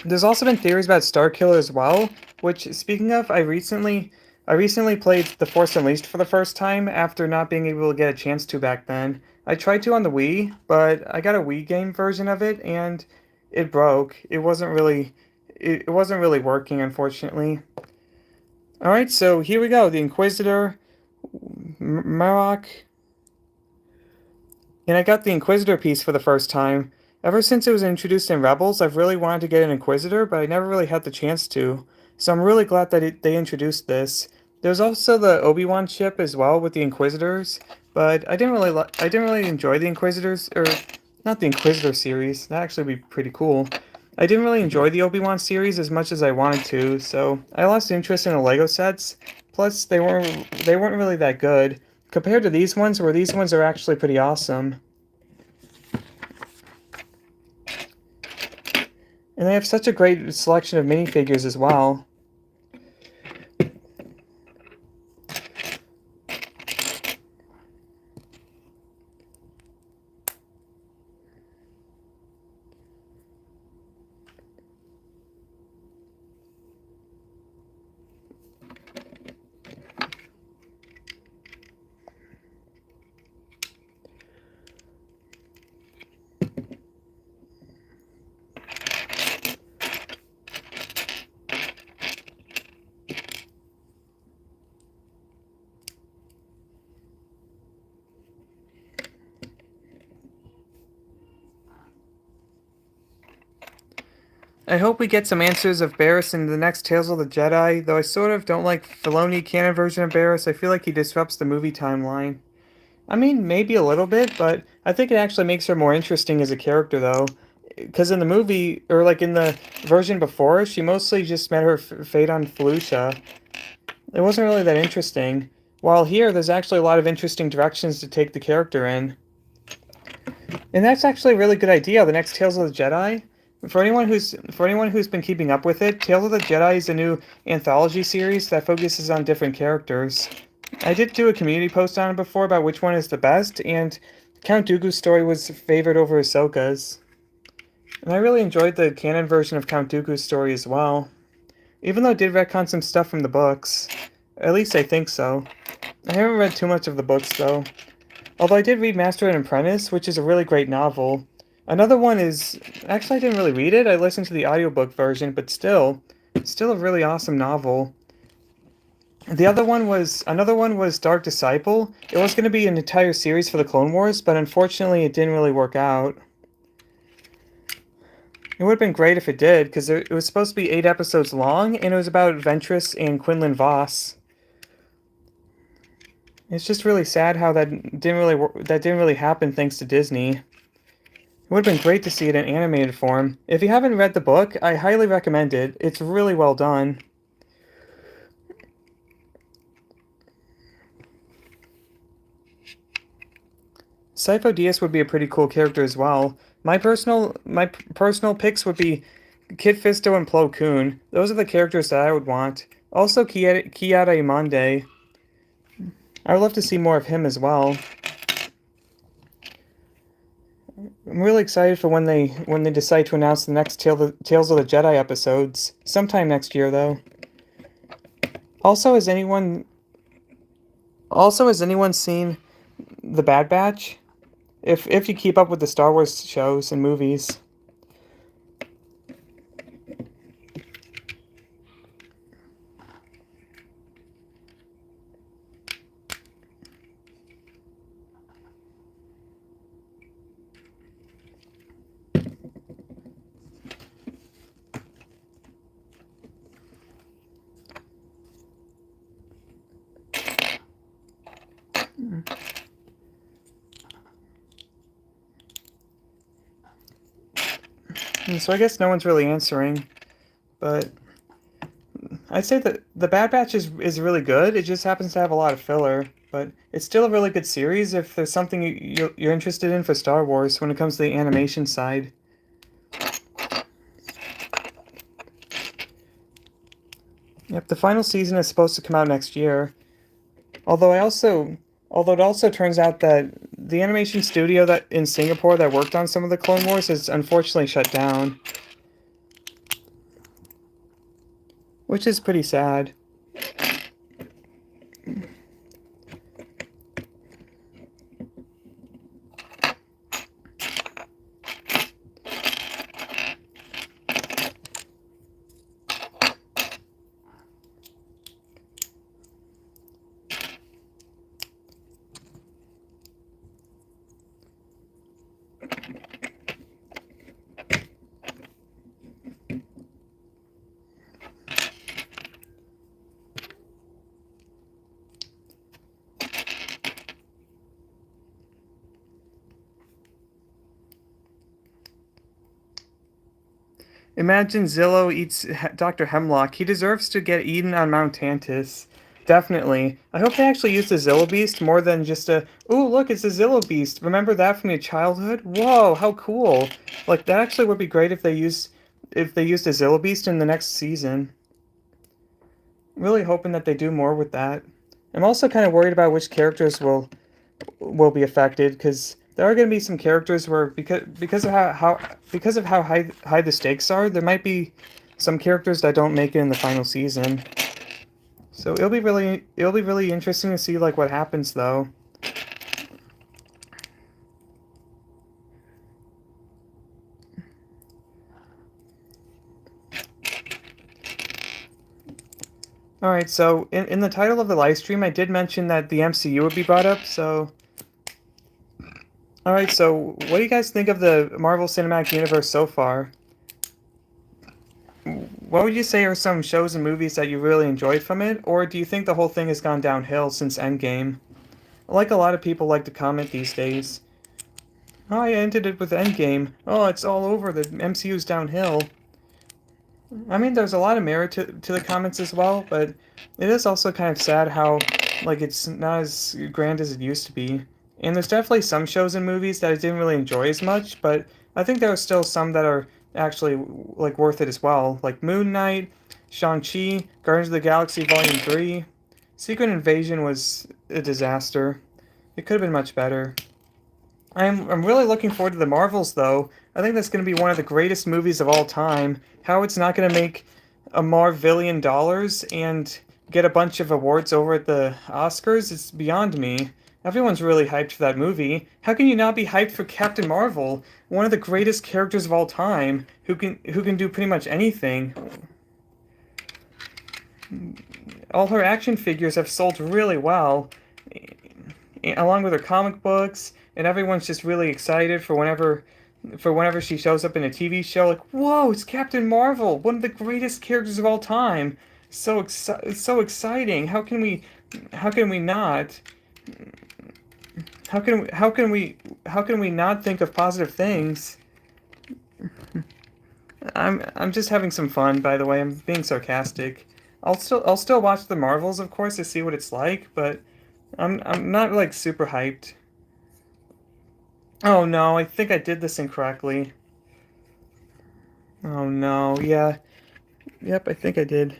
There's also been theories about Starkiller as well, which, speaking of, I recently played The Force Unleashed for the first time after not being able to get a chance to back then. I tried to on the Wii, but I got a Wii game version of it and it broke. It wasn't really working, unfortunately. Alright, so here we go. The Inquisitor, Marok. And I got the Inquisitor piece for the first time. Ever since it was introduced in Rebels, I've really wanted to get an Inquisitor, but I never really had the chance to. So I'm really glad that they introduced this. There's also the Obi-Wan ship as well with the Inquisitors, but I didn't really enjoy the Inquisitors, or not the Inquisitor series. That actually would be pretty cool. I didn't really enjoy the Obi-Wan series as much as I wanted to, so I lost interest in the Lego sets. Plus, they weren't really that good compared to these ones, where these ones are actually pretty awesome. And they have such a great selection of minifigures as well. I hope we get some answers of Barriss in the next Tales of the Jedi, though I sort of don't like Filoni canon version of Barriss. I feel like he disrupts the movie timeline. I mean, maybe a little bit, but I think it actually makes her more interesting as a character, though. Because in the movie, or like in the version before, she mostly just met her fate on Felucia. It wasn't really that interesting. While here, there's actually a lot of interesting directions to take the character in. And that's actually a really good idea, the next Tales of the Jedi. For anyone who's been keeping up with it, Tales of the Jedi is a new anthology series that focuses on different characters. I did do a community post on it before about which one is the best, and Count Dooku's story was favored over Ahsoka's. And I really enjoyed the canon version of Count Dooku's story as well. Even though it did retcon some stuff from the books. At least I think so. I haven't read too much of the books, though. Although I did read Master and Apprentice, which is a really great novel. Another one is... Actually, I didn't really read it. I listened to the audiobook version, but still a really awesome novel. Another one was Dark Disciple. It was going to be an entire series for the Clone Wars, but unfortunately it didn't really work out. It would have been great if it did, because it was supposed to be 8 episodes long, and it was about Ventress and Quinlan Voss. It's just really sad how that didn't really happen thanks to Disney. It would have been great to see it in animated form. If you haven't read the book, I highly recommend it. It's really well done. Sifo Dyas would be a pretty cool character as well. My personal picks would be Kit Fisto and Plo Koon. Those are the characters that I would want. Also Kiara Imande. I would love to see more of him as well. I'm really excited for when they decide to announce the next Tales of the Jedi episodes. Sometime next year, though. Also, has anyone seen The Bad Batch? If you keep up with the Star Wars shows and movies. So I guess no one's really answering, but I'd say that The Bad Batch is really good. It just happens to have a lot of filler, but it's still a really good series if there's something you're interested in for Star Wars when it comes to the animation side. Yep, the final season is supposed to come out next year. Although it also turns out that the animation studio that in Singapore that worked on some of the Clone Wars is unfortunately shut down. Which is pretty sad. Imagine Zillow eats Dr. Hemlock. He deserves to get eaten on Mount Tantus. Definitely. I hope they actually use the Zillow Beast more than just a, ooh, look, it's the Zillow Beast. Remember that from your childhood? Whoa, how cool. Like, that actually would be great if they used a Zillow Beast in the next season. Really hoping that they do more with that. I'm also kind of worried about which characters will be affected, because there are going to be some characters where because of how high the stakes are, there might be some characters that don't make it in the final season. So it'll be really interesting to see like what happens though. Alright, so in the title of the live stream, I did mention that the MCU would be brought up, so... Alright, so what do you guys think of the Marvel Cinematic Universe so far? what would you say are some shows and movies that you really enjoyed from it, or do you think the whole thing has gone downhill since Endgame? Like a lot of people like to comment these days. Oh, I ended it with Endgame. Oh, it's all over. The MCU's downhill. I mean, there's a lot of merit to the comments as well, but it is also kind of sad how, like, it's not as grand as it used to be. And there's definitely some shows and movies that I didn't really enjoy as much, but I think there are still some that are actually, like, worth it as well. Like Moon Knight, Shang-Chi, Guardians of the Galaxy Volume 3. Secret Invasion was a disaster. It could have been much better. I'm really looking forward to the Marvels, though. I think that's going to be one of the greatest movies of all time. How it's not going to make a Marvillion dollars and get a bunch of awards over at the Oscars is beyond me. Everyone's really hyped for that movie. How can you not be hyped for Captain Marvel, one of the greatest characters of all time, who can do pretty much anything? All her action figures have sold really well, along with her comic books, and everyone's just really excited for whenever she shows up in a TV show. Like, whoa, it's Captain Marvel, one of the greatest characters of all time. So exciting. How can we not? How can we not think of positive things? I'm just having some fun, by the way. I'm being sarcastic. I'll still watch the Marvels, of course, to see what it's like, but I'm not like super hyped. Oh no, I think I did this incorrectly. Oh no, yeah. Yep, I think I did.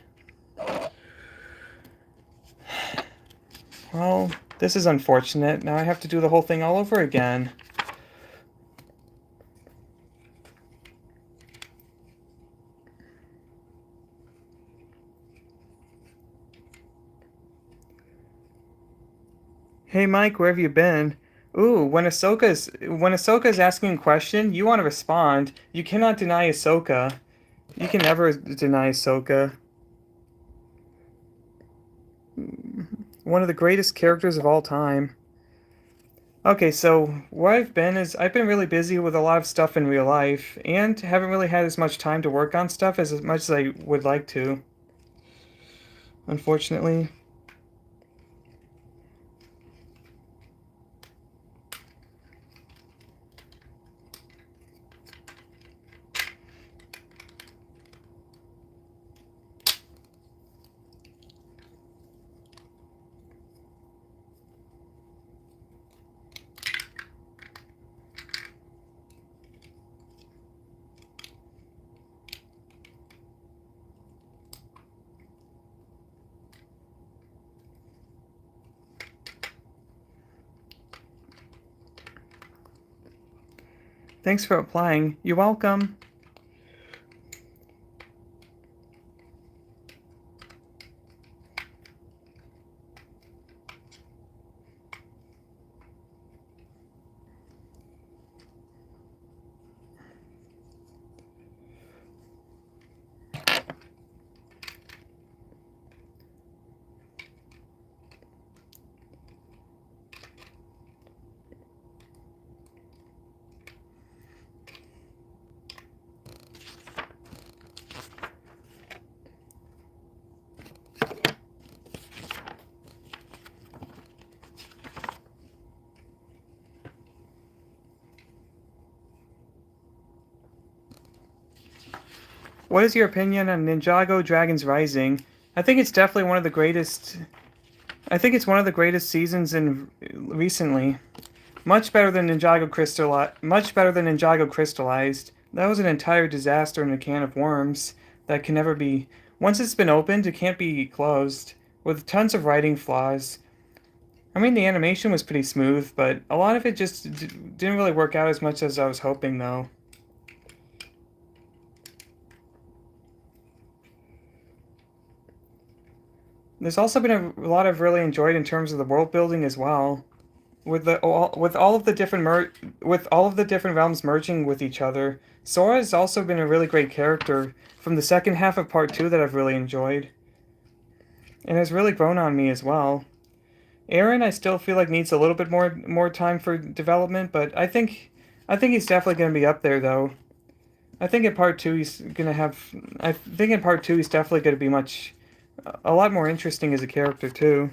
Well, this is unfortunate. Now I have to do the whole thing all over again. Hey Mike, where have you been? Ooh, when Ahsoka's asking a question, you want to respond. You cannot deny Ahsoka. You can never deny Ahsoka. One of the greatest characters of all time. Okay, so where I've been is I've been really busy with a lot of stuff in real life and haven't really had as much time to work on stuff as much as I would like to, unfortunately. Thanks for applying. You're welcome. What is your opinion on Ninjago Dragons Rising? I think it's definitely one of the greatest. I think it's one of the greatest seasons in recently. Much better than Ninjago Crystallized. That was an entire disaster in a can of worms that can never be. Once it's been opened, it can't be closed. With tons of writing flaws. I mean, the animation was pretty smooth, but a lot of it just didn't really work out as much as I was hoping, though. There's also been a lot I've really enjoyed in terms of the world building as well, with all of the with all of the different realms merging with each other. Sora has also been a really great character from the second half of Part 2 that I've really enjoyed, and has really grown on me as well. Aaron, I still feel like needs a little bit more time for development, but I think he's definitely going to be up there though. I think in part two he's gonna have. I think in part two he's definitely gonna be a lot more interesting as a character too.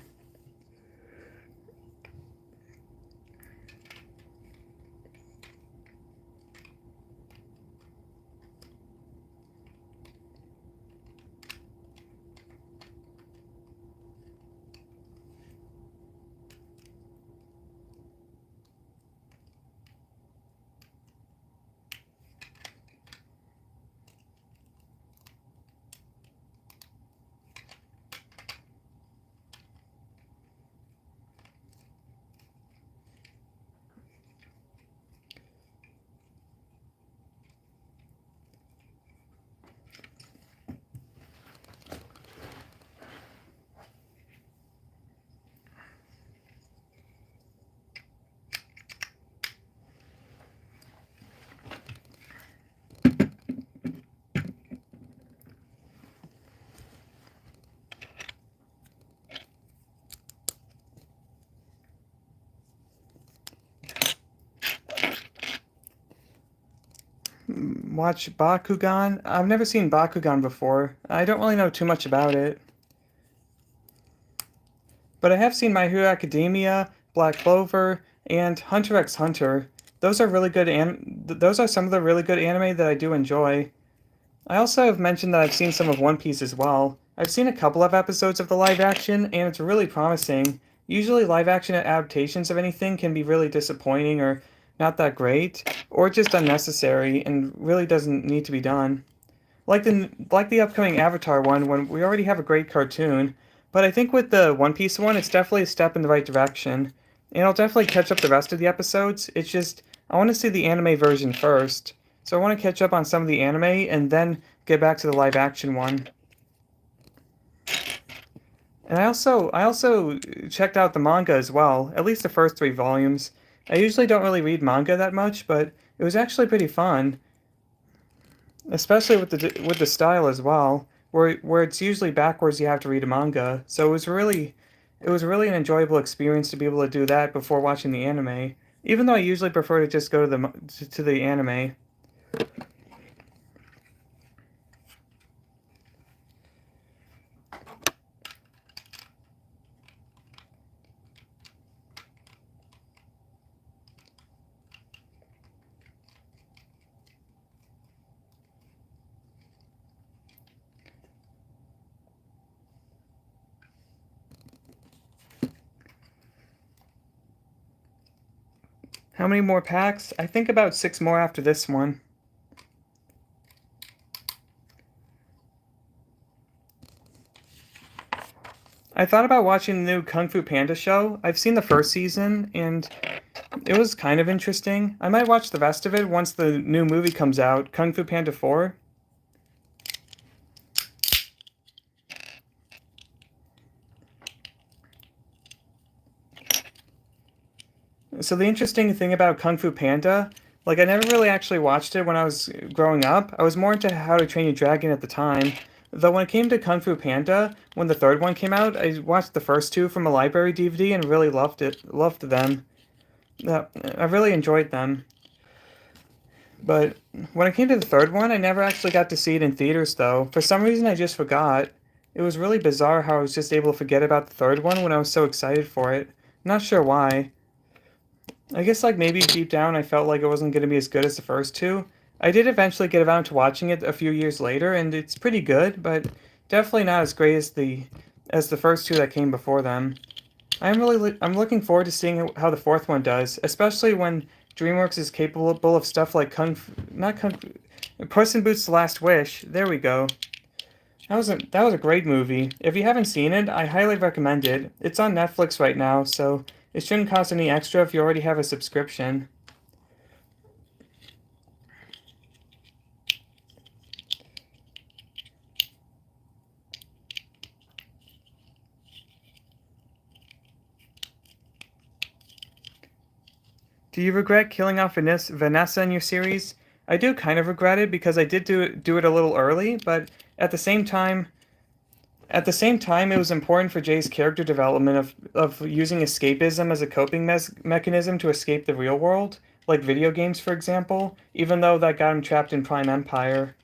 Watch Bakugan. I've never seen Bakugan before. I don't really know too much about it. But I have seen My Hero Academia, Black Clover, and Hunter x Hunter. Those are really good those are some of the really good anime that I do enjoy. I also have mentioned that I've seen some of One Piece as well. I've seen a couple of episodes of the live action, and it's really promising. Usually live action adaptations of anything can be really disappointing or not that great, or just unnecessary and really doesn't need to be done. Like the upcoming Avatar one, when we already have a great cartoon, but I think with the One Piece one, it's definitely a step in the right direction, and I'll definitely catch up the rest of the episodes. It's just I want to see the anime version first, so I want to catch up on some of the anime and then get back to the live action one. And I also checked out the manga as well, at least the first three volumes. I usually don't really read manga that much, but it was actually pretty fun, especially with the style as well, where it's usually backwards. You have to read a manga, so it was really an enjoyable experience to be able to do that before watching the anime. Even though I usually prefer to just go to the anime. How many more packs? I think about 6 more after this one. I thought about watching the new Kung Fu Panda show. I've seen the first season, and it was kind of interesting. I might watch the rest of it once the new movie comes out, Kung Fu Panda 4. So the interesting thing about Kung Fu Panda, like I never really actually watched it when I was growing up. I was more into How to Train Your Dragon at the time. Though when it came to Kung Fu Panda, when the third one came out, I watched the first two from a library DVD and really loved them. I really enjoyed them. But when it came to the third one, I never actually got to see it in theaters though. For some reason, I just forgot. It was really bizarre how I was just able to forget about the third one when I was so excited for it. Not sure why. I guess like maybe deep down I felt like it wasn't going to be as good as the first two. I did eventually get around to watching it a few years later, and it's pretty good, but definitely not as great as the first two that came before them. I'm looking forward to seeing how the fourth one does, especially when DreamWorks is capable of stuff like not Kung Fu, Puss in Boots: The Last Wish. There we go. That was a great movie. If you haven't seen it, I highly recommend it. It's on Netflix right now, so it shouldn't cost any extra if you already have a subscription. Do you regret killing off Vanessa in your series? I do kind of regret it because I did do it a little early, but at the same time, it was important for Jay's character development of using escapism as a coping mechanism to escape the real world. like video games, for example, even though that got him trapped in Prime Empire.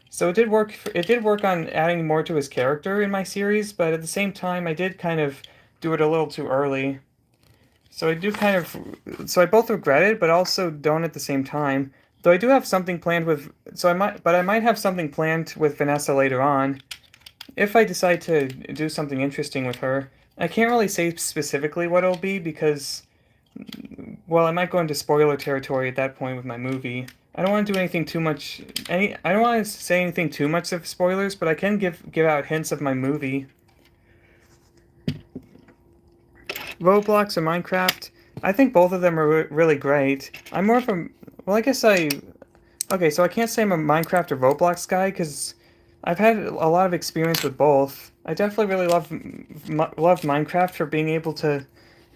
So it did work. It did work on adding more to his character in my series, but at the same time, I did kind of do it a little too early. So I do kind of. So I both regret it, but also don't at the same time. Though I do have something planned with. So I might, but I might have something planned with Vanessa later on, if I decide to do something interesting with her. I can't really say specifically what it'll be because, well, I might go into spoiler territory at that point with my movie. I don't want to do anything too much. I don't want to say anything too much of spoilers, but I can give out hints of my movie. Roblox or Minecraft? I think both of them are really great. I'm more of a, well, I guess I, okay, so I can't say I'm a Minecraft or Roblox guy because I've had a lot of experience with both. I definitely really love Minecraft for being able to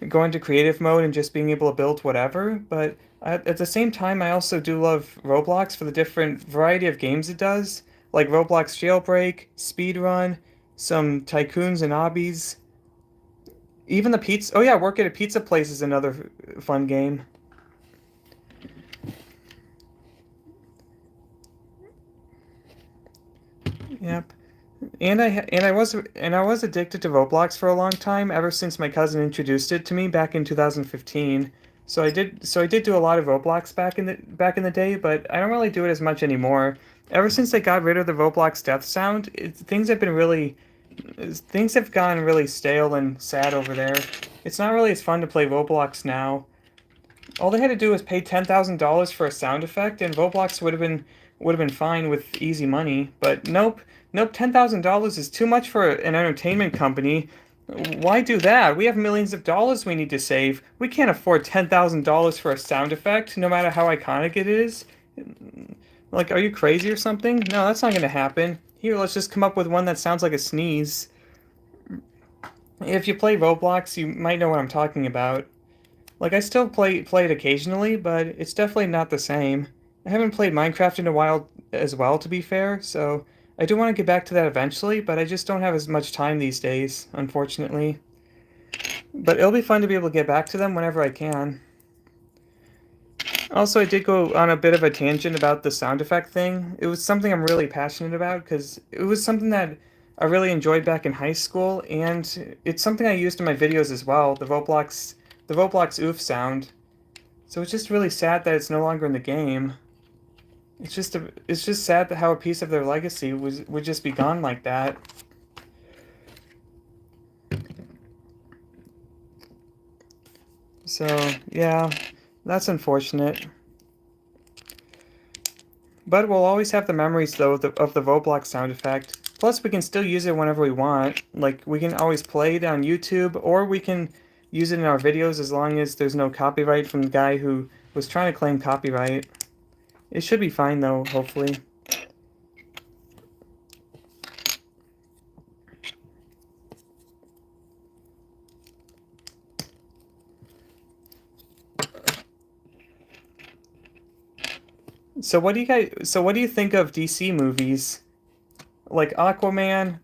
go into creative mode and just being able to build whatever, but at the same time, I also do love Roblox for the different variety of games it does, like Roblox Jailbreak, Speedrun, some tycoons and obbies. Even the pizza. Oh yeah, work at a pizza place is another fun game. Yep. And I was addicted to Roblox for a long time, ever since my cousin introduced it to me back in 2015. So I did do a lot of Roblox back in the day, but I don't really do it as much anymore. Ever since they got rid of the Roblox death sound, things have gone really stale and sad over there. It's not really as fun to play Roblox now. All they had to do was pay $10,000 for a sound effect, and Roblox would have been fine with easy money. But nope, nope. $10,000 is too much for an entertainment company. Why do that? We have millions of dollars we need to save. We can't afford $10,000 for a sound effect, no matter how iconic it is. Like, are you crazy or something? No, that's not gonna happen. Here, let's just come up with one that sounds like a sneeze. If you play Roblox, you might know what I'm talking about. Like, I still play it occasionally, but it's definitely not the same. I haven't played Minecraft in a while as well, to be fair, so I do want to get back to that eventually, but I just don't have as much time these days, unfortunately. But it'll be fun to be able to get back to them whenever I can. Also, I did go on a bit of a tangent about the sound effect thing. It was something I'm really passionate about because it was something that I really enjoyed back in high school, and it's something I used in my videos as well, the Roblox oof sound. So it's just really sad that it's no longer in the game. It's just sad that how a piece of their legacy would just be gone like that. So, yeah, that's unfortunate. But we'll always have the memories, though, of the Roblox sound effect. Plus, we can still use it whenever we want. Like, we can always play it on YouTube, or we can use it in our videos as long as there's no copyright from the guy who was trying to claim copyright. It should be fine, though, hopefully. So what do you think of DC movies? Like Aquaman.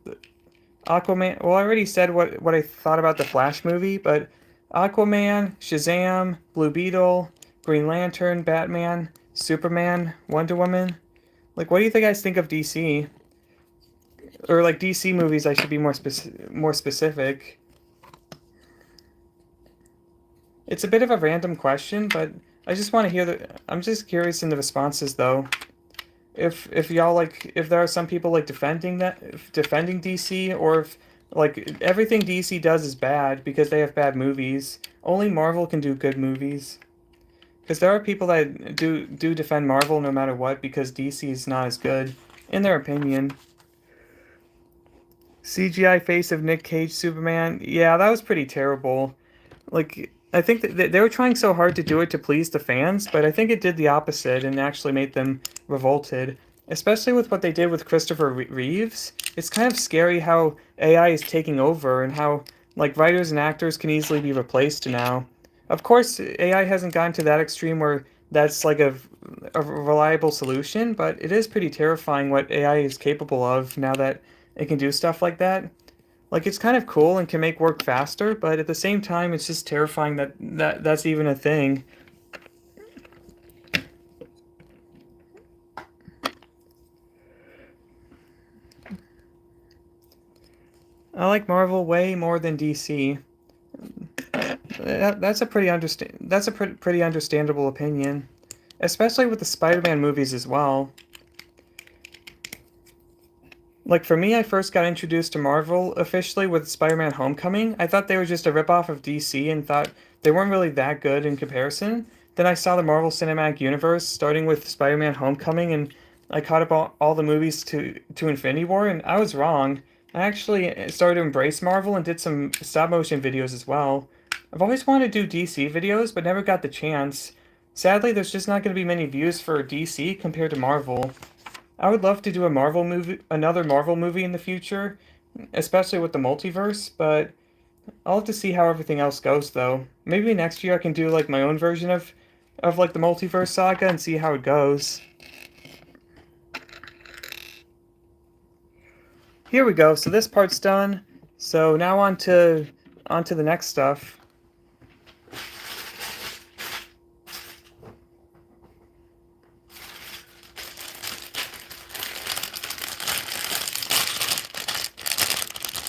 Well, I already said what I thought about the Flash movie, but Aquaman, Shazam, Blue Beetle, Green Lantern, Batman, Superman, Wonder Woman. Like, what do you think guys think of DC? Or like DC movies? I should be more specific. It's a bit of a random question, but I just want to hear the. I'm just curious in the responses though. If y'all like, if there are some people like defending DC, or if like everything DC does is bad because they have bad movies. Only Marvel can do good movies. Because there are people that do defend Marvel no matter what because DC is not as good, in their opinion. CGI face of Nick Cage Superman. Yeah, that was pretty terrible. Like, I think that they were trying so hard to do it to please the fans, but I think it did the opposite and actually made them revolted. Especially with what they did with Christopher Reeves. It's kind of scary how AI is taking over and how, like, writers and actors can easily be replaced now. Of course, AI hasn't gotten to that extreme where that's like a reliable solution, but it is pretty terrifying what AI is capable of now that it can do stuff like that. Like, it's kind of cool and can make work faster, but at the same time, it's just terrifying that that's even a thing. I like Marvel way more than DC. That's a pretty understandable opinion, especially with the Spider-Man movies as well. Like for me, I first got introduced to Marvel officially with Spider-Man Homecoming. I thought they were just a ripoff of DC and thought they weren't really that good in comparison. Then I saw the Marvel Cinematic Universe starting with Spider-Man Homecoming, and I caught up all the movies to Infinity War, and I was wrong. I actually started to embrace Marvel and did some stop motion videos as well. I've always wanted to do DC videos, but never got the chance. Sadly, there's just not going to be many views for DC compared to Marvel. I would love to do a Marvel movie, another Marvel movie in the future, especially with the multiverse, but I'll have to see how everything else goes though. Maybe next year I can do like my own version of like the multiverse saga and see how it goes. Here we go. So this part's done. So now on to the next stuff.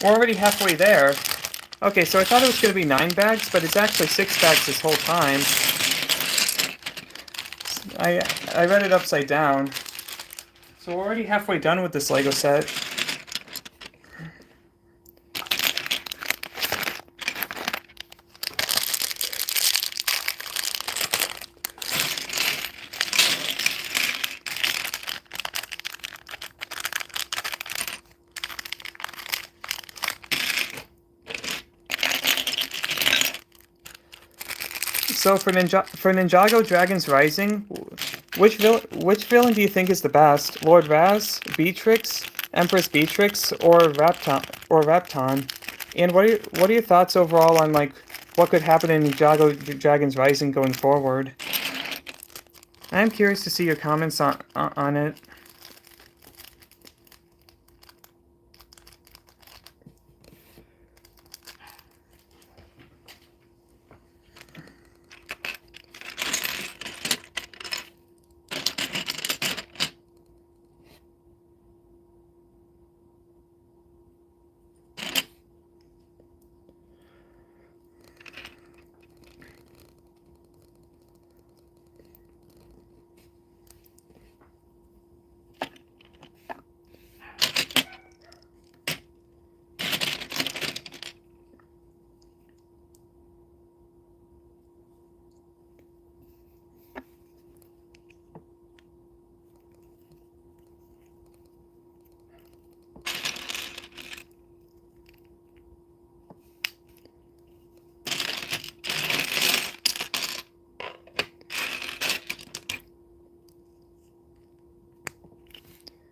We're already halfway there. Okay, so I thought it was going to be 9 bags, but it's actually 6 bags this whole time. I read it upside down. So we're already halfway done with this Lego set. So for Ninjago Dragon's Rising, which villain do you think is the best? Lord Raz, Beatrix, Empress Beatrix, or Rapton? And what are your thoughts overall on like what could happen in Ninjago Dragon's Rising going forward? I'm curious to see your comments on it.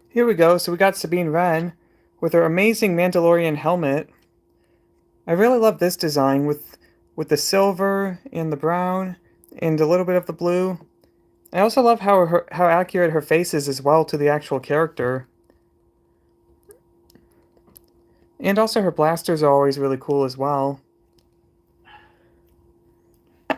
Here we go. So we got Sabine Wren with her amazing Mandalorian helmet. I really love this design with the silver and the brown and a little bit of the blue. I also love how accurate her face is as well to the actual character. And also her blasters are always really cool as well. I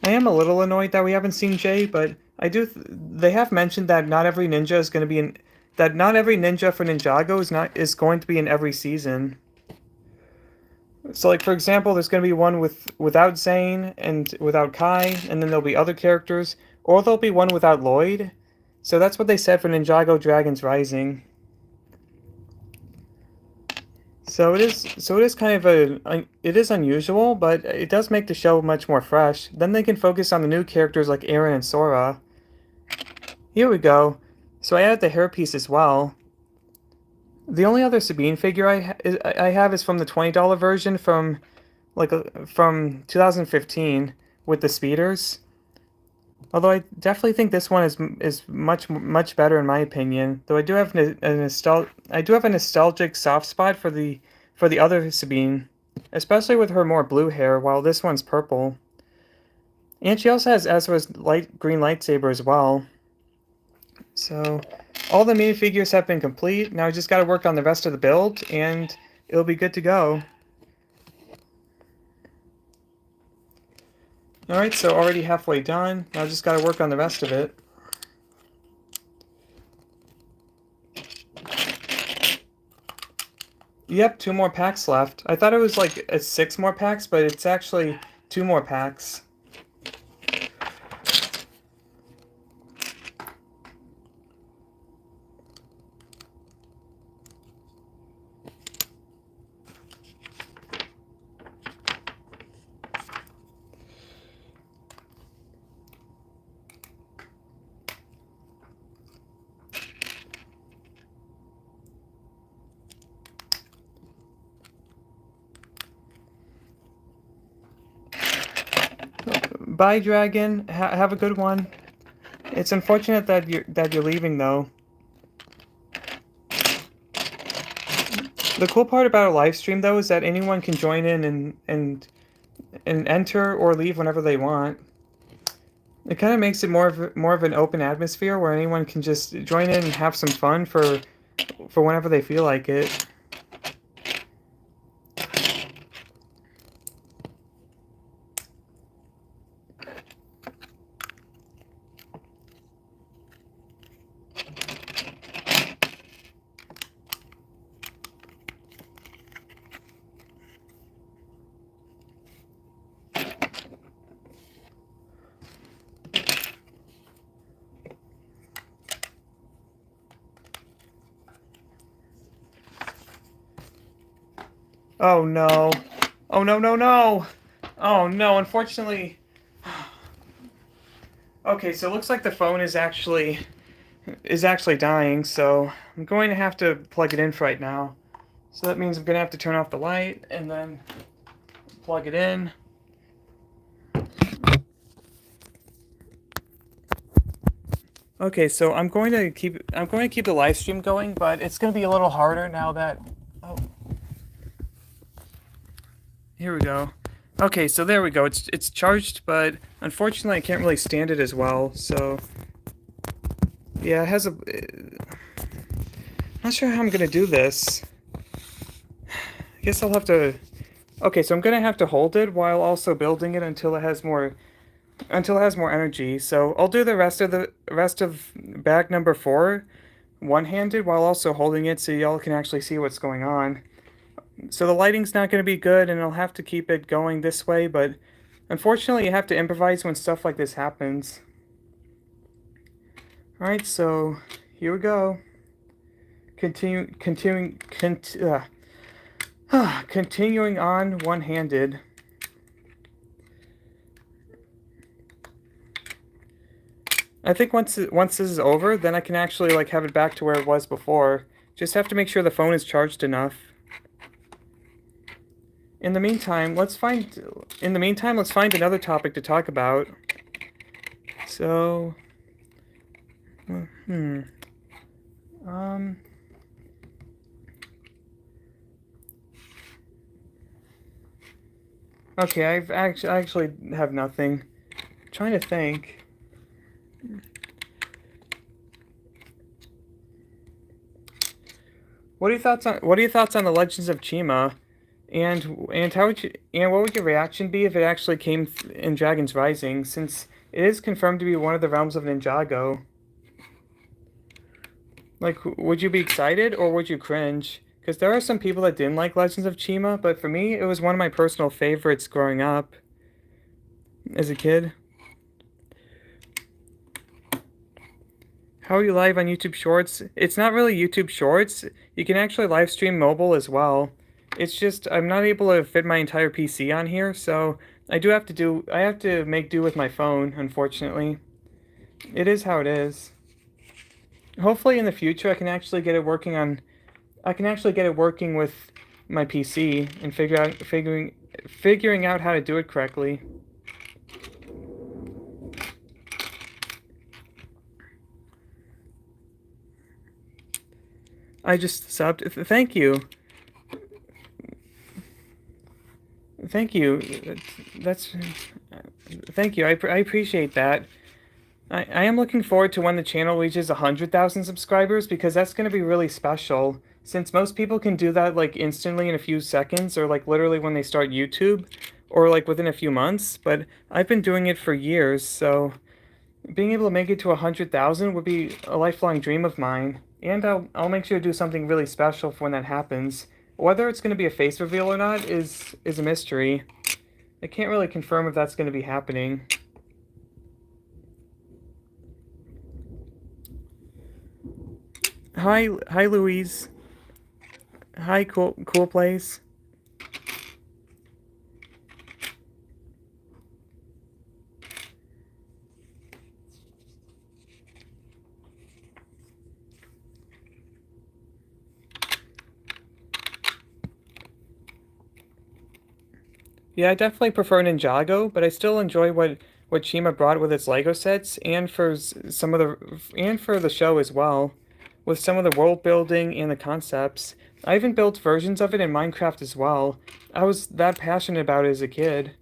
am a little annoyed that we haven't seen Jay, but they have mentioned that not every ninja is going to be in that not every ninja for Ninjago is going to be in every season. So like for example, there's going to be one without Zane and without Kai, and then there'll be other characters, or there'll be one without Lloyd. So that's what they said for Ninjago Dragon's Rising. So it is kind of it is unusual, but it does make the show much more fresh. Then they can focus on the new characters like Aaron and Sora. Here we go. So I added the hairpiece as well. The only other Sabine figure I have is from the $20 version from 2015 with the speeders. Although I definitely think this one is much better in my opinion. Though I do have a nostalgic soft spot for the other Sabine, especially with her more blue hair, while this one's purple. And she also has Ezra's green lightsaber as well. So all the minifigures have been complete. Now I just got to work on the rest of the build, and it'll be good to go. Alright, so already halfway done. Now I just got to work on the rest of it. Yep, 2 more packs left. I thought it was like 6 more packs, but it's actually 2 more packs. Bye, Dragon. Have a good one. It's unfortunate that you're leaving, though. The cool part about a live stream, though, is that anyone can join in and enter or leave whenever they want. It kind of makes it more of an open atmosphere where anyone can just join in and have some fun for whenever they feel like it. Oh no. Oh no, no, no! Oh no, unfortunately. Okay, so it looks like the phone is actually dying, so I'm going to have to plug it in for right now. So that means I'm going to have to turn off the light and then plug it in. Okay, so I'm going to keep the live stream going, but it's going to be a little harder now that here we go. Okay, so there we go. It's charged, but unfortunately I can't really stand it as well. So yeah, it has a not sure how I'm going to do this. I guess I'll have to okay, so I'm going to have to hold it while also building it until it has more energy. So I'll do the rest of bag number 4 one-handed while also holding it so y'all can actually see what's going on. So the lighting's not going to be good and I'll have to keep it going this way, but unfortunately you have to improvise when stuff like this happens. Alright, so here we go. Continuing on one-handed. I think once this is over, then I can actually like have it back to where it was before. Just have to make sure the phone is charged enough. In the meantime, let's find another topic to talk about. So, okay, I actually have nothing. I'm trying to think. What are your thoughts on the Legends of Chima? And what would your reaction be if it actually came in Dragon's Rising, since it is confirmed to be one of the realms of Ninjago? Like, would you be excited or would you cringe? Because there are some people that didn't like Legends of Chima, but for me, it was one of my personal favorites growing up as a kid. How are you live on YouTube Shorts? It's not really YouTube Shorts. You can actually live stream mobile as well. It's just I'm not able to fit my entire PC on here, so I have to make do with my phone, unfortunately. It is how it is. Hopefully in the future I can actually get it working with my PC and figuring out how to do it correctly. I just subbed. Thank you. Thank you. Thank you. I appreciate that. I am looking forward to when the channel reaches 100,000 subscribers because that's going to be really special. Since most people can do that like instantly in a few seconds or like literally when they start YouTube or like within a few months, but I've been doing it for years, so being able to make it to 100,000 would be a lifelong dream of mine. And I'll make sure to do something really special for when that happens. Whether it's going to be a face reveal or not is a mystery. I can't really confirm if that's going to be happening. Hi, Louise. Hi, cool place. Yeah, I definitely prefer Ninjago, but I still enjoy what Chima brought with its Lego sets, and for some of the show as well, with some of the world building and the concepts. I even built versions of it in Minecraft as well. I was that passionate about it as a kid.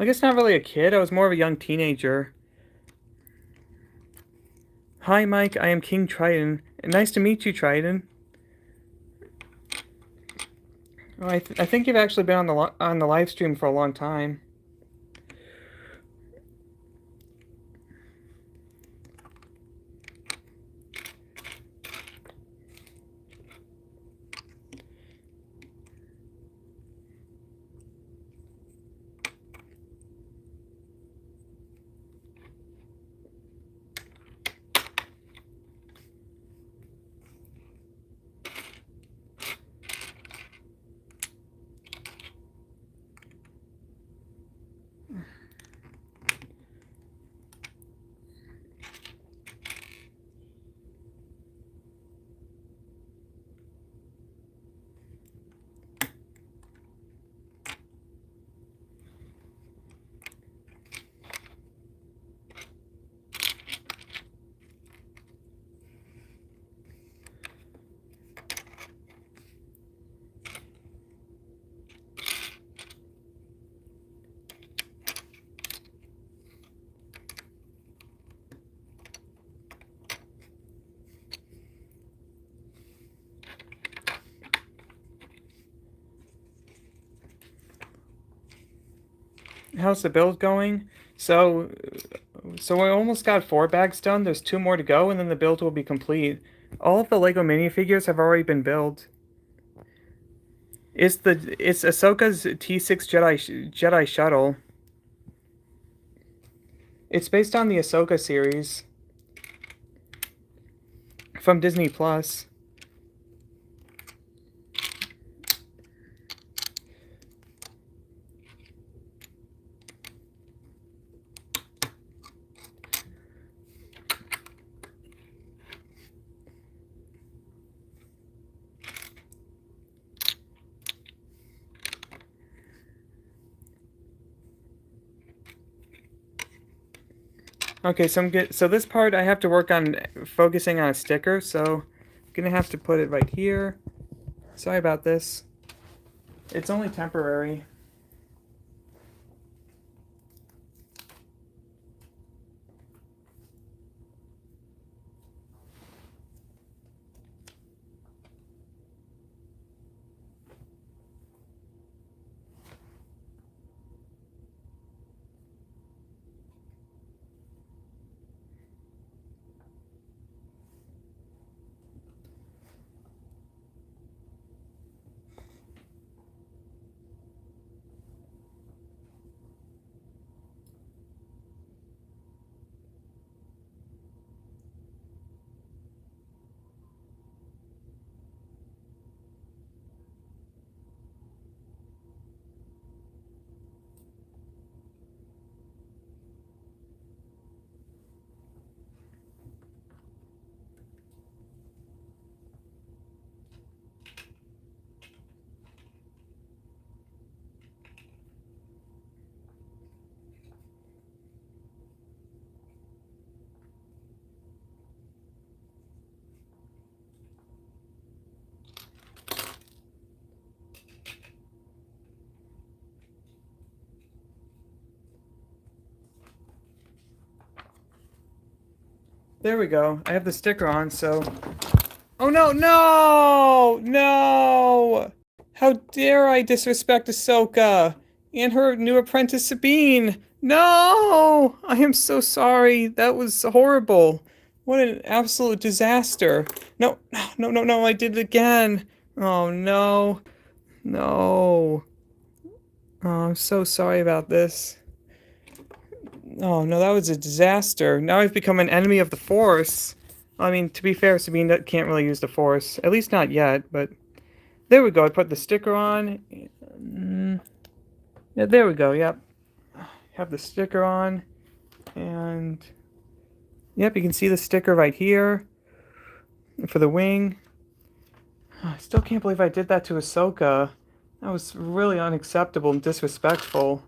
I guess not really a kid. I was more of a young teenager. Hi, Mike. I am King Triton. Nice to meet you, Triton. Oh, I think you've actually been on the live stream for a long time. How's the build going? So I almost got 4 bags done. There's 2 more to go, and then the build will be complete. All of the Lego minifigures have already been built. It's Ahsoka's T-6 Jedi Shuttle. It's based on the Ahsoka series from Disney Plus. Okay, so I'm good. So this part I have to work on focusing on a sticker, so I'm gonna have to put it right here. Sorry about this. It's only temporary. There we go. I have the sticker on, so... Oh no, no! No! How dare I disrespect Ahsoka and her new apprentice Sabine! No! I am so sorry. That was horrible. What an absolute disaster. No, no, no, no, I did it again. Oh no. No. Oh, I'm so sorry about this. Oh no, that was a disaster. Now I've become an enemy of the Force. I mean, to be fair, Sabine can't really use the Force. At least not yet, but there we go. I put the sticker on. Yeah, there we go. Yep. Have the sticker on. And yep, you can see the sticker right here for the wing. I still can't believe I did that to Ahsoka. That was really unacceptable and disrespectful.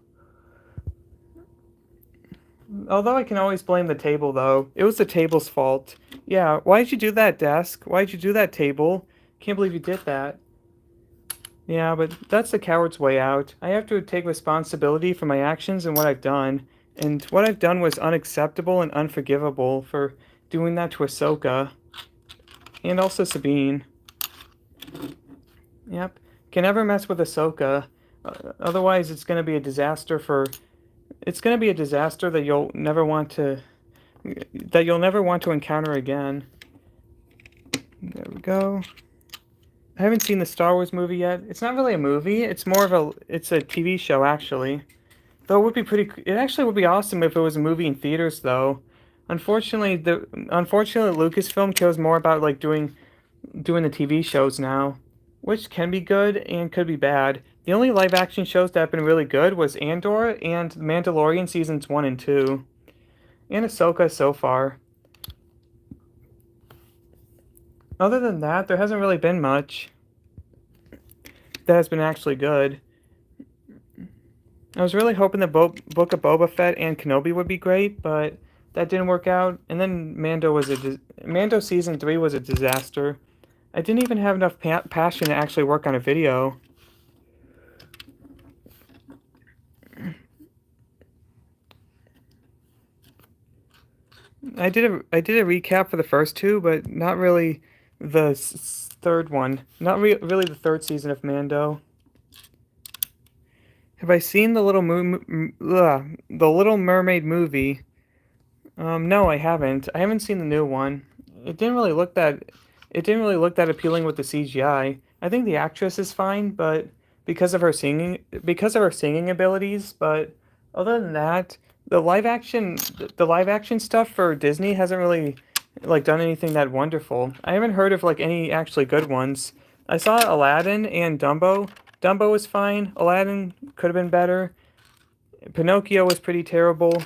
Although I can always blame the table, though. It was the table's fault. Yeah, why did you do that, desk? Why did you do that, table? Can't believe you did that. Yeah, but that's the coward's way out. I have to take responsibility for my actions and what I've done. And what I've done was unacceptable and unforgivable for doing that to Ahsoka. And also Sabine. Yep. Can never mess with Ahsoka. Otherwise, it's going to be a disaster for... It's going to be a disaster that you'll never want to... That you'll never want to encounter again. There we go. I haven't seen the Star Wars movie yet. It's not really a movie. It's more of a... It's a TV show, actually. Though it would be pretty... It actually would be awesome if it was a movie in theaters, though. Unfortunately, Lucasfilm cares more about, like, doing the TV shows now, which can be good and could be bad. The only live action shows that have been really good was Andor and Mandalorian seasons 1 and 2. And Ahsoka so far. Other than that, there hasn't really been much that has been actually good. I was really hoping the Book of Boba Fett and Kenobi would be great, but that didn't work out. And then Mando season 3 was a disaster. I didn't even have enough passion to actually work on a video. I did a recap for the first two, but not really the third one. Not really the third season of Mando. Have I seen the the Little Mermaid movie? No, I haven't. I haven't seen the new one. It didn't really look that. It didn't really look that appealing with the CGI. I think the actress is fine, but because of her singing abilities. But other than that, the live action stuff for Disney hasn't really like done anything that wonderful. I haven't heard of like any actually good ones. I saw Aladdin and Dumbo. Dumbo was fine. Aladdin could have been better. Pinocchio was pretty terrible.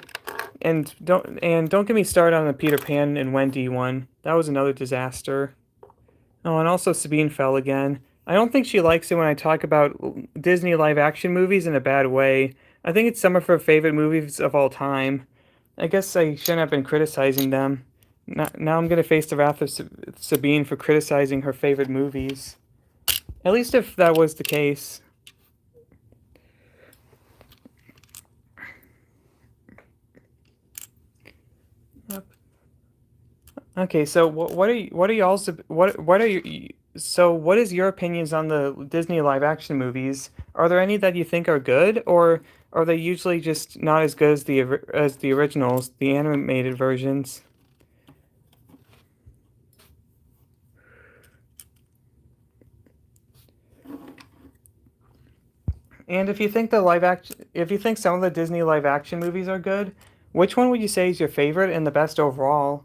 And don't get me started on the Peter Pan and Wendy one. That was another disaster. Oh, and also Sabine fell again. I don't think she likes it when I talk about Disney live action movies in a bad way. I think it's some of her favorite movies of all time. I guess I shouldn't have been criticizing them. Now I'm going to face the wrath of Sabine for criticizing her favorite movies. At least if that was the case. Yep. Okay, so what are y'all's what are you so what is your opinions on the Disney live action movies? Are there any that you think are good, or are they usually just not as good as the originals, the animated versions? And if you think some of the Disney live action movies are good, which one would you say is your favorite and the best overall?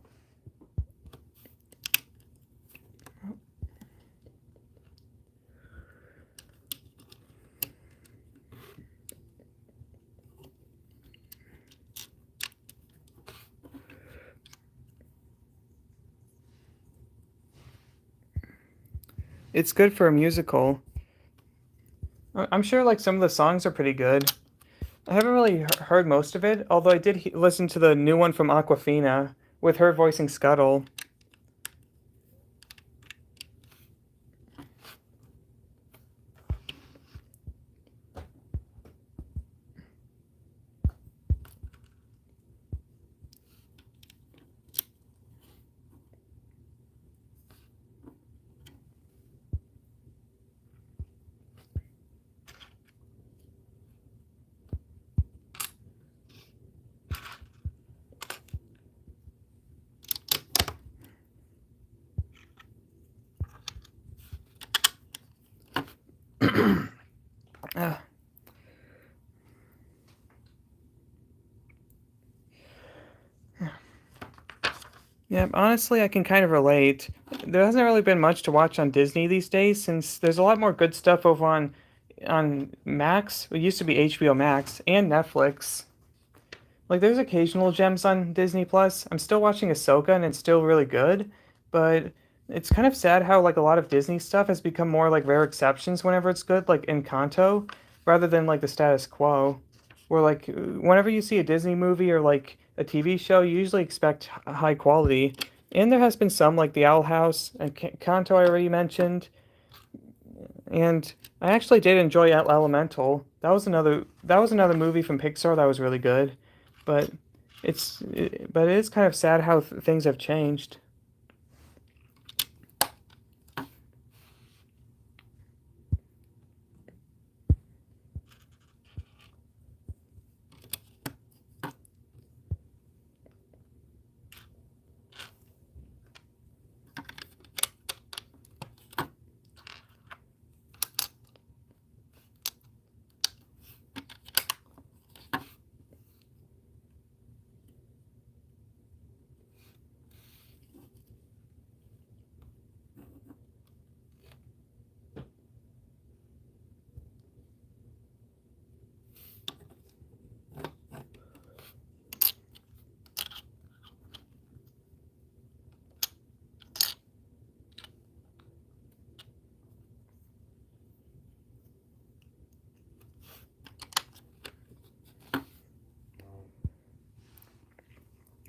It's good for a musical. I'm sure like some of the songs are pretty good. I haven't really heard most of it, although I did listen to the new one from Aquafina with her voicing Scuttle. Yeah, honestly, I can kind of relate. There hasn't really been much to watch on Disney these days since there's a lot more good stuff over on Max. It used to be HBO Max and Netflix. Like there's occasional gems on Disney Plus. I'm still watching Ahsoka and it's still really good, but it's kind of sad how like a lot of Disney stuff has become more like rare exceptions whenever it's good, like Encanto, rather than like the status quo. Where like whenever you see a Disney movie or like a TV show, you usually expect high quality. And there has been some like The Owl House and Kanto I already mentioned, and I actually did enjoy Elemental. That was another movie from Pixar that was really good, but but it is kind of sad how things have changed.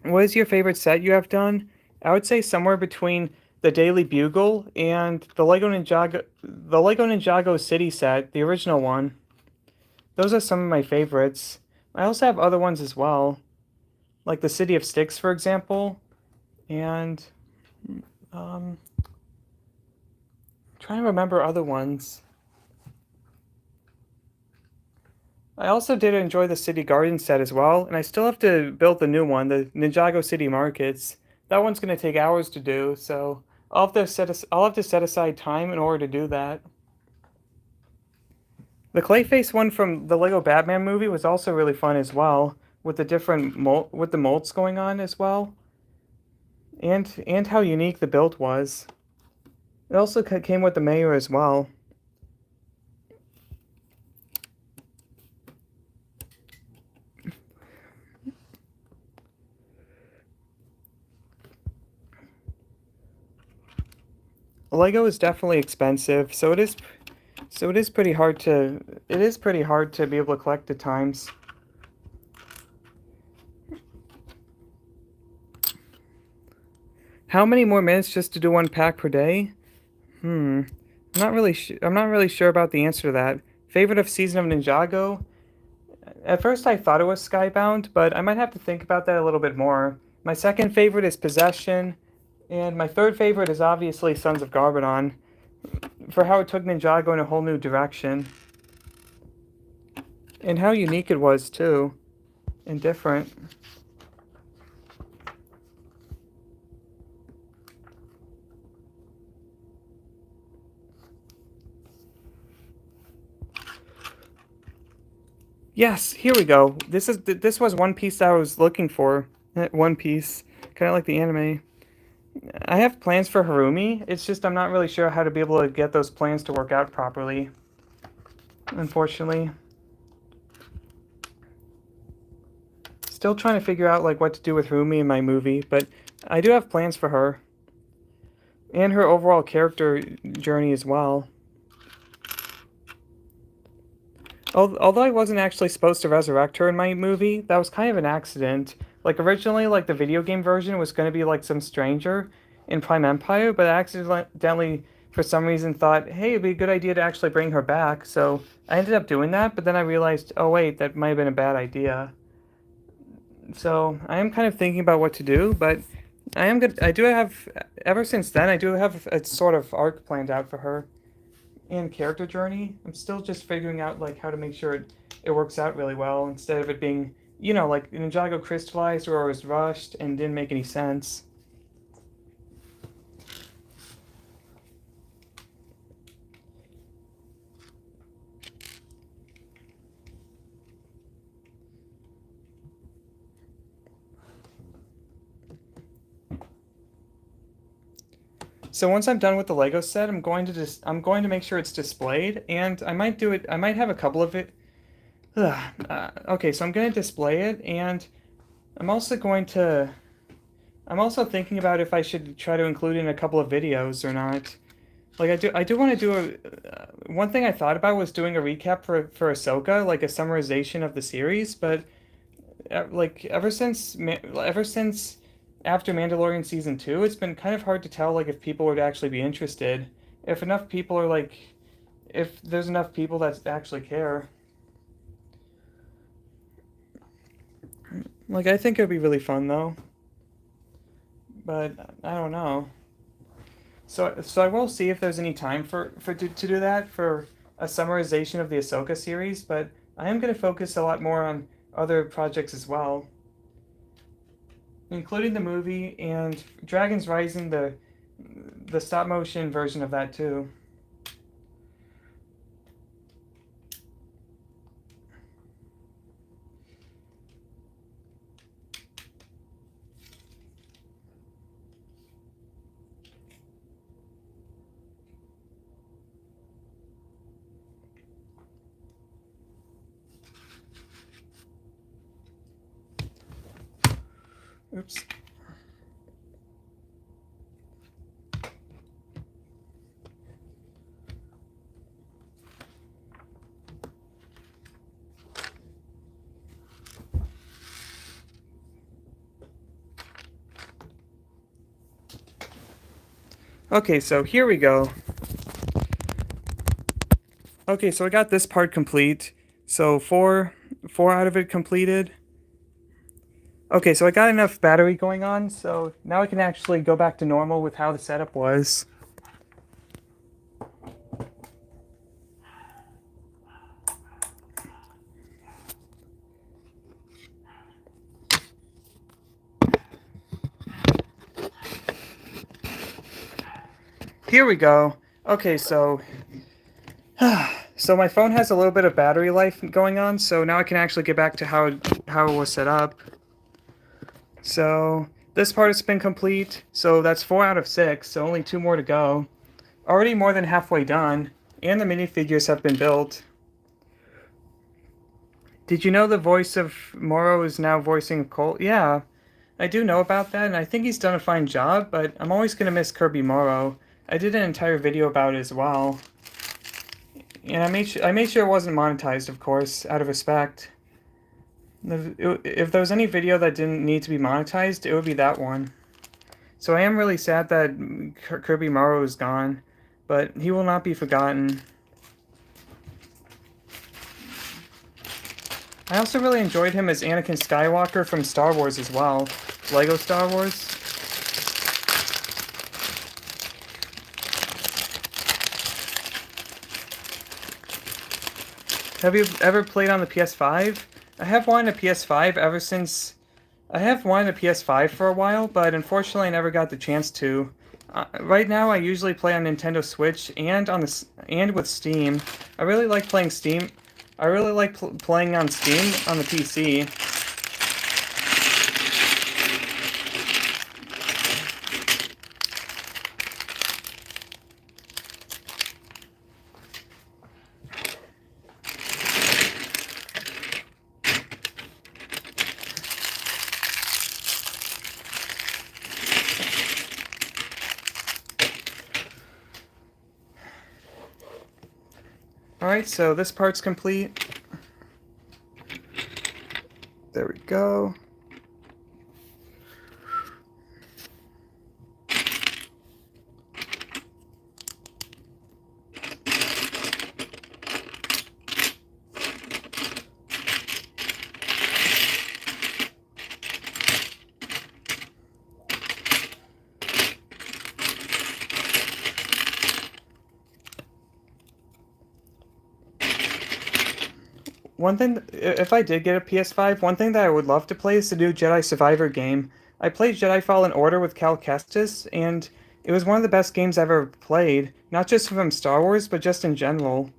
What is your favorite set you have done? I would say somewhere between the Daily Bugle and the Lego Ninjago City set, the original one. Those are some of my favorites. I also have other ones as well, like the City of Sticks, for example, and um, trying to remember other ones. I also did enjoy the City Garden set as well, and I still have to build the new one, the Ninjago City Markets. That one's going to take hours to do, so I'll have to set aside time in order to do that. The Clayface one from the Lego Batman movie was also really fun as well, with the with the molds going on as well, and how unique the build was. It also came with the mayor as well. Lego is definitely expensive, so it is pretty hard to be able to collect at times. How many more minutes just to do one pack per day? Hmm. I'm not really sure about the answer to that. Favorite of Season of Ninjago? At first I thought it was Skybound, but I might have to think about that a little bit more. My second favorite is Possession, and my third favorite is obviously Sons of Garbodon, for how it took Ninjago in a whole new direction. And how unique it was too, and different. Yes, here we go. This was one piece I was looking for. One Piece, kind of like the anime. I have plans for Harumi. It's just I'm not really sure how to be able to get those plans to work out properly. Unfortunately, still trying to figure out like what to do with Harumi in my movie, but I do have plans for her and her overall character journey as well. Although I wasn't actually supposed to resurrect her in my movie, that was kind of an accident. Like originally, like the video game version was going to be like some stranger in Prime Empire, but I accidentally, for some reason, thought, hey, it'd be a good idea to actually bring her back. So I ended up doing that, but then I realized, oh wait, that might have been a bad idea. So I am kind of thinking about what to do, but I am good. I do have, ever since then, I do have a sort of arc planned out for her and character journey. I'm still just figuring out like how to make sure it works out really well instead of it being, like Ninjago crystallized or it was rushed and didn't make any sense. So once I'm done with the Lego set, I'm going to make sure it's displayed, and I might do it. I might have a couple of it. Okay, so I'm going to display it, and I'm also going to. I'm also thinking about if I should try to include it in a couple of videos or not. Like I do want to do a. One thing I thought about was doing a recap for Ahsoka, like a summarization of the series, but like ever since after Mandalorian season 2, it's been kind of hard to tell like if people would actually be interested. If enough people are like, if there's enough people that actually care. Like I think it'd be really fun though, but I don't know. So I will see if there's any time to do that for a summarization of the Ahsoka series, but I am going to focus a lot more on other projects as well, including the movie and Dragon's Rising, the stop motion version of that too. Oops. Okay, so here we go. Okay, so I got this part complete. So four out of it completed. Okay, so I got enough battery going on, so now I can actually go back to normal with how the setup was. Here we go. Okay, so so my phone has a little bit of battery life going on, so now I can actually get back to how it was set up. So this part has been complete, so that's 4 out of 6, so only 2 more to go. Already more than halfway done, and the minifigures have been built. Did you know the voice of Moro is now voicing Colt? Yeah, I do know about that, and I think he's done a fine job, but I'm always going to miss Kirby Moro. I did an entire video about it as well. And I made sure it wasn't monetized, of course, out of respect. If there was any video that didn't need to be monetized, it would be that one. So I am really sad that Kirby Morrow is gone, but he will not be forgotten. I also really enjoyed him as Anakin Skywalker from Star Wars as well. Lego Star Wars. Have you ever played on the PS5? I have wanted a PS5 ever since... I have wanted a PS5 for a while, but unfortunately I never got the chance to. Right now I usually play on Nintendo Switch and and with Steam. I really like playing Steam. I really like playing on Steam on the PC. Alright, so this part's complete. There we go. One thing, if I did get a PS5, one thing that I would love to play is the new Jedi Survivor game. I played Jedi Fallen Order with Cal Kestis, and it was one of the best games I've ever played, not just from Star Wars, but just in general.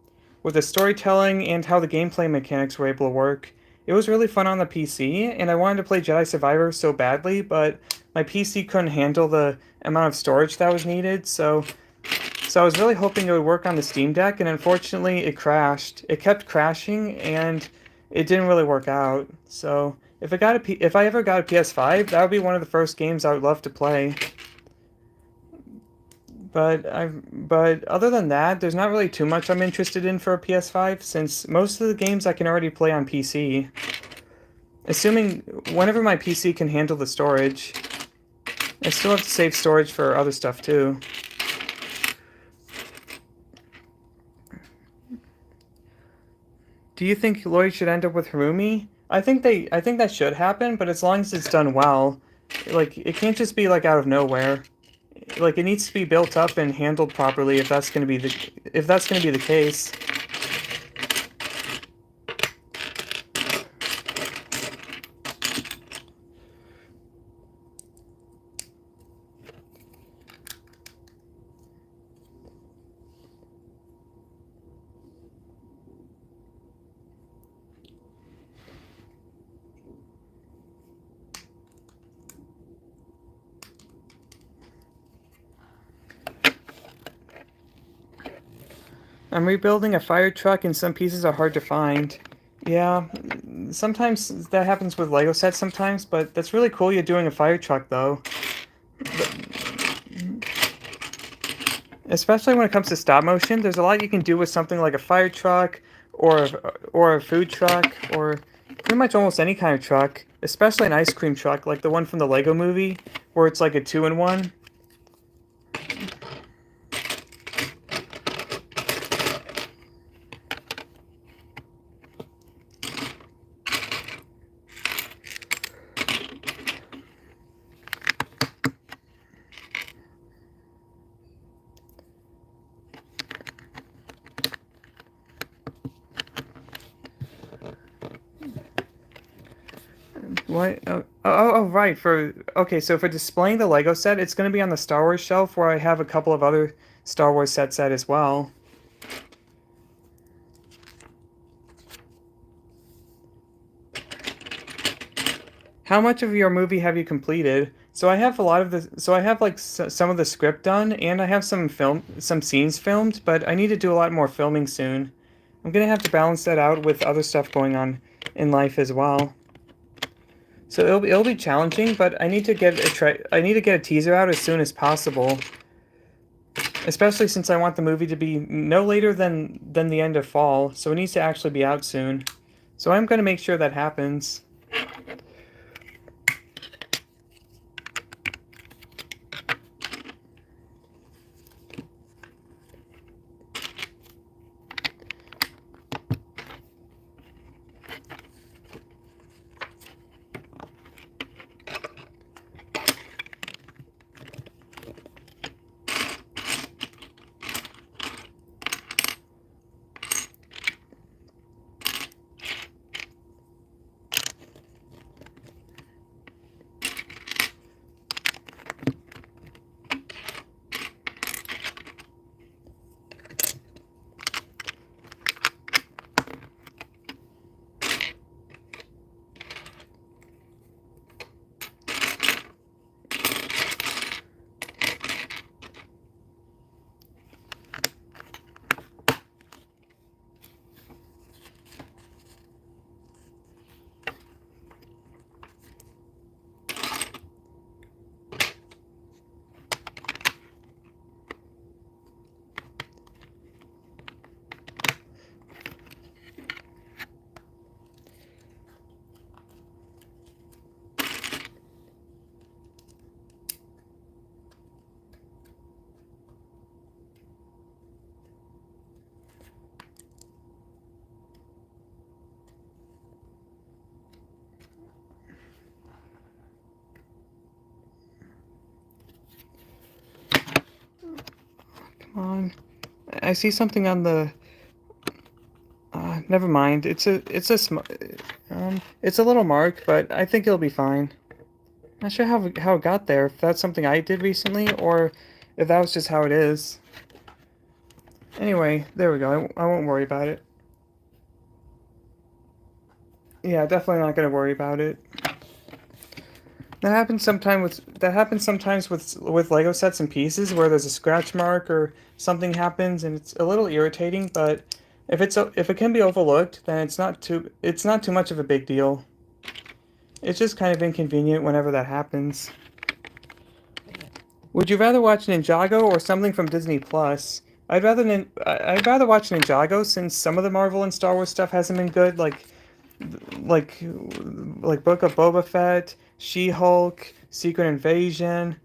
With the storytelling and how the gameplay mechanics were able to work, It was really fun on the PC, and I wanted to play Jedi Survivor so badly, but my PC couldn't handle the amount of storage that was needed, so I was really hoping it would work on the Steam Deck, and unfortunately it crashed. It kept crashing, and it didn't really work out. So if I ever got a PS5, that would be one of the first games I would love to play. But other than that, there's not really too much I'm interested in for a PS5, since most of the games I can already play on PC. Assuming whenever my PC can handle the storage. I still have to save storage for other stuff too. Do you think Lloyd should end up with Harumi? I think that should happen, but as long as it's done well. Like, it can't just be like out of nowhere. Like, it needs to be built up and handled properly if that's going to be the case. I'm rebuilding a fire truck and some pieces are hard to find. Yeah, sometimes that happens with Lego sets sometimes, but that's really cool you're doing a fire truck though. Especially when it comes to stop motion, there's a lot you can do with something like a fire truck or a food truck or pretty much almost any kind of truck, especially an ice cream truck like the one from the Lego movie where it's like a 2-in-1. What? Oh, right. Okay, so for displaying the Lego set, it's going to be on the Star Wars shelf where I have a couple of other Star Wars sets at as well. How much of your movie have you completed? So I have a lot of the, so I have like some of the script done, and I have some scenes filmed, but I need to do a lot more filming soon. I'm gonna have to balance that out with other stuff going on in life as well. So it'll be challenging, but I need to get a teaser out as soon as possible. Especially since I want the movie to be no later than the end of fall, so it needs to actually be out soon. So I'm going to make sure that happens. On. I see something on the. Never mind. It's a little mark, but I think it'll be fine. Not sure how it got there. If that's something I did recently, or if that was just how it is. Anyway, there we go. I won't worry about it. Yeah, definitely not gonna worry about it. That happens sometimes with Lego sets and pieces where there's a scratch mark or something happens and it's a little irritating, but if it can be overlooked, then it's not too much of a big deal. It's just kind of inconvenient whenever that happens. Would you rather watch Ninjago or something from Disney Plus? I'd rather watch Ninjago since some of the Marvel and Star Wars stuff hasn't been good, like like Book of Boba Fett, She-Hulk, Secret Invasion,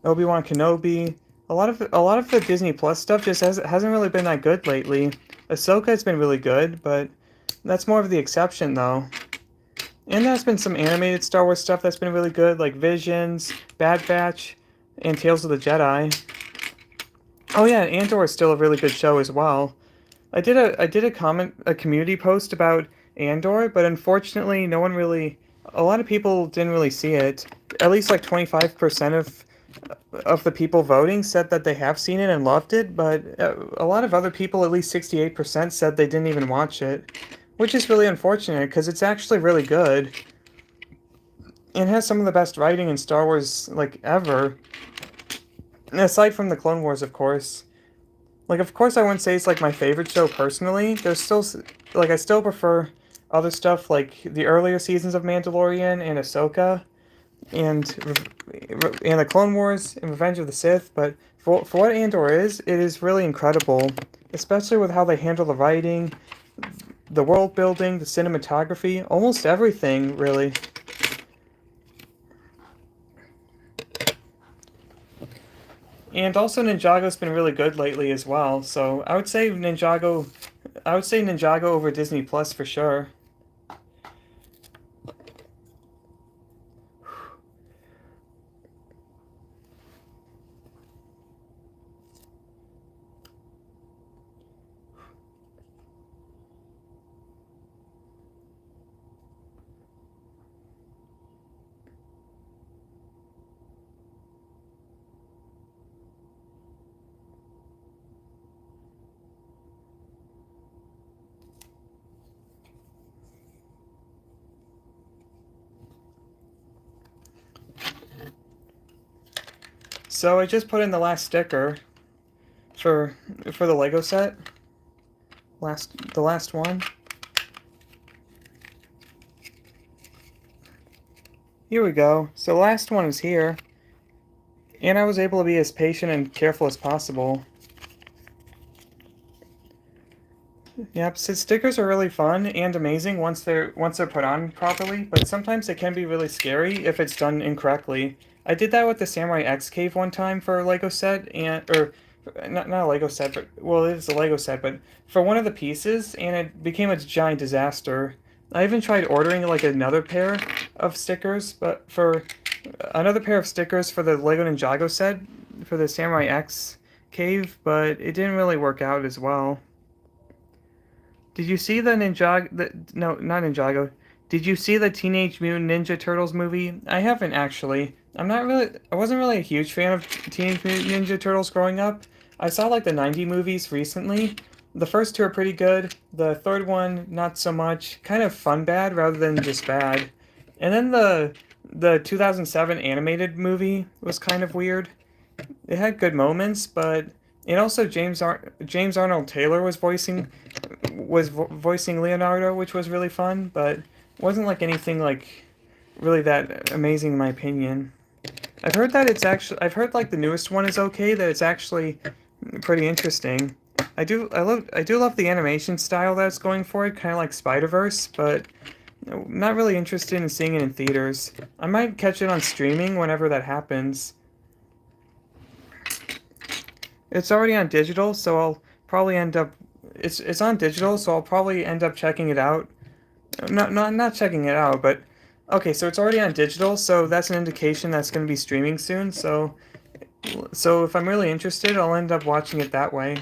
Obi-Wan Kenobi. A lot of the Disney Plus stuff just hasn't really been that good lately. Ahsoka has been really good, but that's more of the exception though. And there's been some animated Star Wars stuff that's been really good, like Visions, Bad Batch, and Tales of the Jedi. Oh yeah, Andor is still a really good show as well. I did a community post about Andor, but unfortunately a lot of people didn't really see it. At least like 25% of the people voting said that they have seen it and loved it, but a lot of other people, at least 68%, said they didn't even watch it, which is really unfortunate because it's actually really good. It has some of the best writing in Star Wars like ever, aside from the Clone Wars, of course. Like, of course, I wouldn't say it's like my favorite show personally. There's still like I still prefer other stuff like the earlier seasons of Mandalorian and Ahsoka and and the Clone Wars and Revenge of the Sith. But for what Andor is, it is really incredible, especially with how they handle the writing, the world building, the cinematography, almost everything really. And also Ninjago's been really good lately as well. So I would say Ninjago over Disney Plus for sure. So I just put in the last sticker for the Lego set. The last one. Here we go. So the last one is here. And I was able to be as patient and careful as possible. Yep, so stickers are really fun and amazing once they're put on properly, but sometimes they can be really scary if it's done incorrectly. I did that with the Samurai X Cave one time for a Lego set and or not a Lego set, but well, it is a Lego set, but for one of the pieces and it became a giant disaster. I even tried ordering like another pair of stickers, but for another pair of stickers for the Lego Ninjago set for the Samurai X Cave, but it didn't really work out as well. Did you see the Ninjago? No, not Ninjago. Did you see the Teenage Mutant Ninja Turtles movie? I haven't actually. I wasn't really a huge fan of Teenage Mutant Ninja Turtles growing up. I saw like the 90 movies recently. The first two are pretty good. The third one, not so much. Kind of fun bad rather than just bad. And then the 2007 animated movie was kind of weird. It had good moments, but and also James Arnold Taylor voicing Leonardo, which was really fun, but wasn't like anything like really that amazing in my opinion. I've heard like the newest one is okay, that it's actually pretty interesting. I do love the animation style that's going for it, kind of like Spider-Verse, but not really interested in seeing it in theaters. I might catch it on streaming whenever that happens. It's already on digital, so I'll probably end up. It's on digital, so I'll probably end up checking it out. Not checking it out, but okay. So it's already on digital, so that's an indication that's going to be streaming soon. So if I'm really interested, I'll end up watching it that way.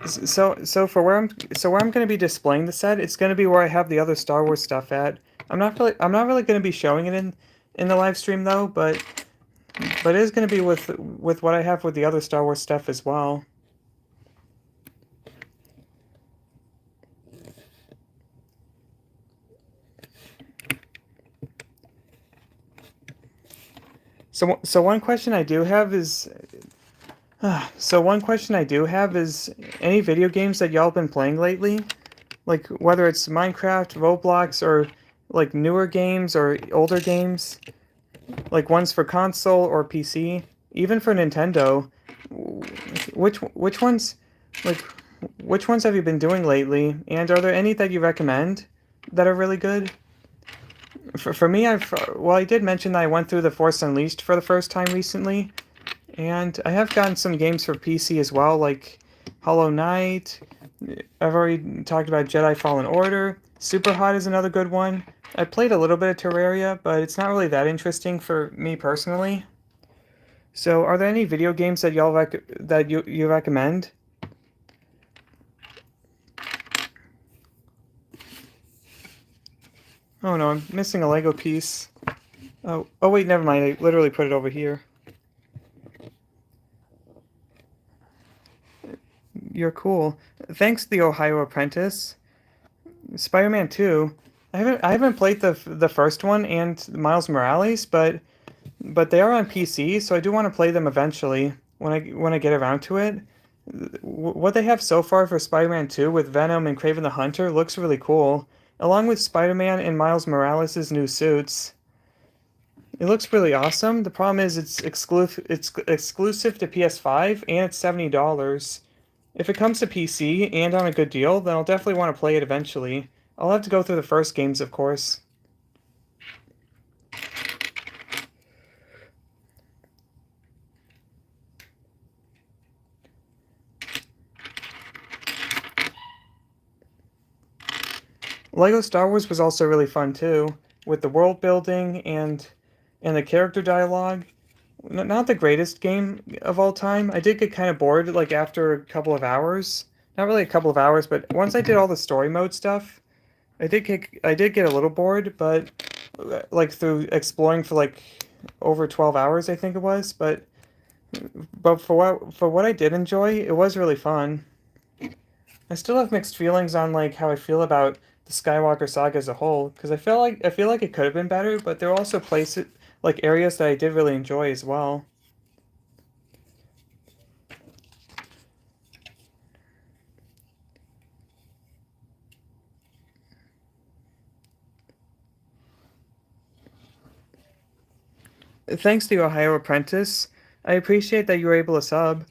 So where I'm going to be displaying the set, it's going to be where I have the other Star Wars stuff at. I'm not really going to be showing it in the live stream though, but it is going to be with what I have with the other Star Wars stuff as well. So one question I do have is any video games that y'all been playing lately? Like whether it's Minecraft, Roblox, or like newer games or older games, like ones for console or PC, even for Nintendo. Which ones, like which ones have you been doing lately? And are there any that you recommend that are really good? For me, I did mention that I went through The Force Unleashed for the first time recently, and I have gotten some games for PC as well, like Hollow Knight. I've already talked about Jedi Fallen Order. Super Hot is another good one. I played a little bit of Terraria, but it's not really that interesting for me personally. So, are there any video games that you recommend? Oh no, I'm missing a Lego piece. Oh wait, never mind. I literally put it over here. You're cool. Thanks, the Ohio Apprentice. Spider-Man 2. I haven't played the first one and Miles Morales, but they are on PC, so I do want to play them eventually when I get around to it. What they have so far for Spider-Man 2 with Venom and Kraven the Hunter looks really cool, along with Spider-Man and Miles Morales' new suits. It looks really awesome. The problem is it's exclusive to PS5 and it's $70. If it comes to PC and on a good deal, then I'll definitely want to play it eventually. I'll have to go through the first games, of course. Lego Star Wars was also really fun too, with the world building and the character dialogue. Not the greatest game of all time. I did get kind of bored like after a couple of hours. Not really a couple of hours, but once I did all the story mode stuff, I did get a little bored, but like through exploring for like over 12 hours I think it was, but for what I did enjoy, it was really fun. I still have mixed feelings on like how I feel about the Skywalker saga as a whole because I feel like it could have been better, but there are also places like areas that I did really enjoy as well. Thanks to Ohio Apprentice. I appreciate that you were able to sub.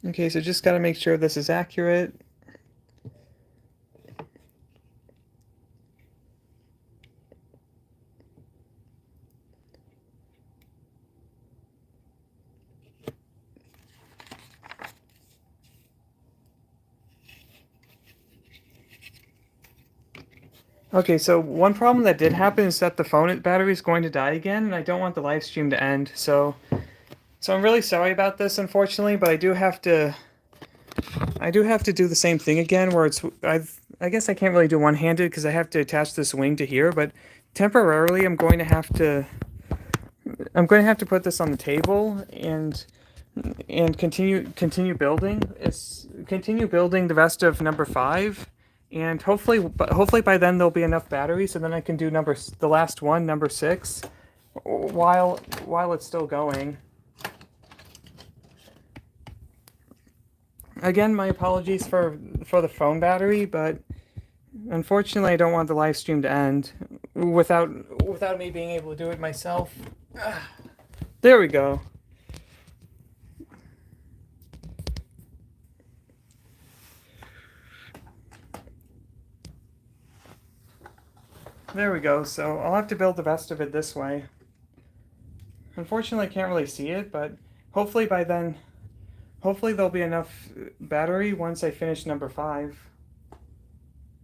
Okay, so just gotta make sure this is accurate. Okay, so one problem that did happen is that the phone battery is going to die again, and I don't want the live stream to end. So I'm really sorry about this, unfortunately, but I do have to do the same thing again, where I guess I can't really do one-handed because I have to attach this wing to here, but temporarily I'm going to have to put this on the table and continue building. Continue building the rest of number 5, and hopefully by then there'll be enough battery so then I can do the last one, number 6, while it's still going. Again, my apologies for the phone battery, but unfortunately I don't want the live stream to end without me being able to do it myself. There we go. There we go. So I'll have to build the rest of it this way. Unfortunately, I can't really see it, but hopefully by then, hopefully there'll be enough battery once I finish number 5.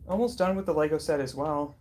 Almost done with the Lego set as well.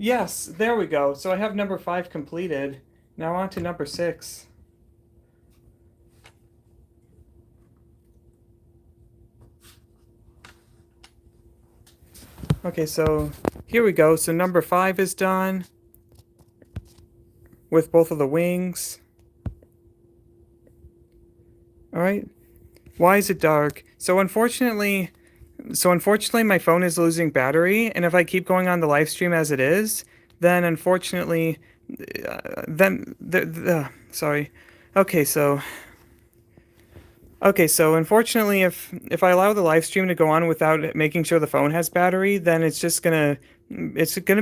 Yes, there we go. So I have number 5 completed. Now on to number 6. Okay, so here we go. So number 5 is done with both of the wings. All right. Why is it dark? So unfortunately my phone is losing battery, and if I keep going on the live stream as it is, then unfortunately then sorry. Okay, so unfortunately, if I allow the live stream to go on without making sure the phone has battery, then it's gonna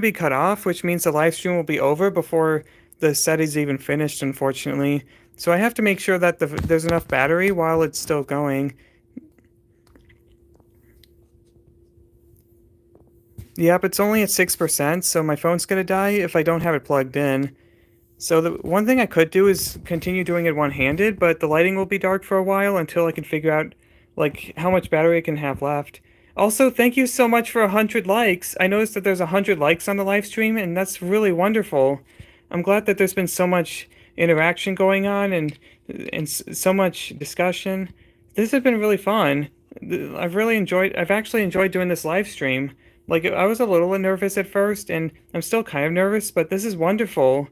be cut off, which means the live stream will be over before the set is even finished, unfortunately. So I have to make sure that there's enough battery while it's still going. Yep, it's only at 6%, so my phone's gonna die if I don't have it plugged in. So the one thing I could do is continue doing it one-handed, but the lighting will be dark for a while until I can figure out like how much battery I can have left. Also, thank you so much for 100 likes. I noticed that there's 100 likes on the live stream, and that's really wonderful. I'm glad that there's been so much interaction going on and so much discussion. This has been really fun. I've actually enjoyed doing this live stream. Like I was a little nervous at first, and I'm still kind of nervous, but this is wonderful.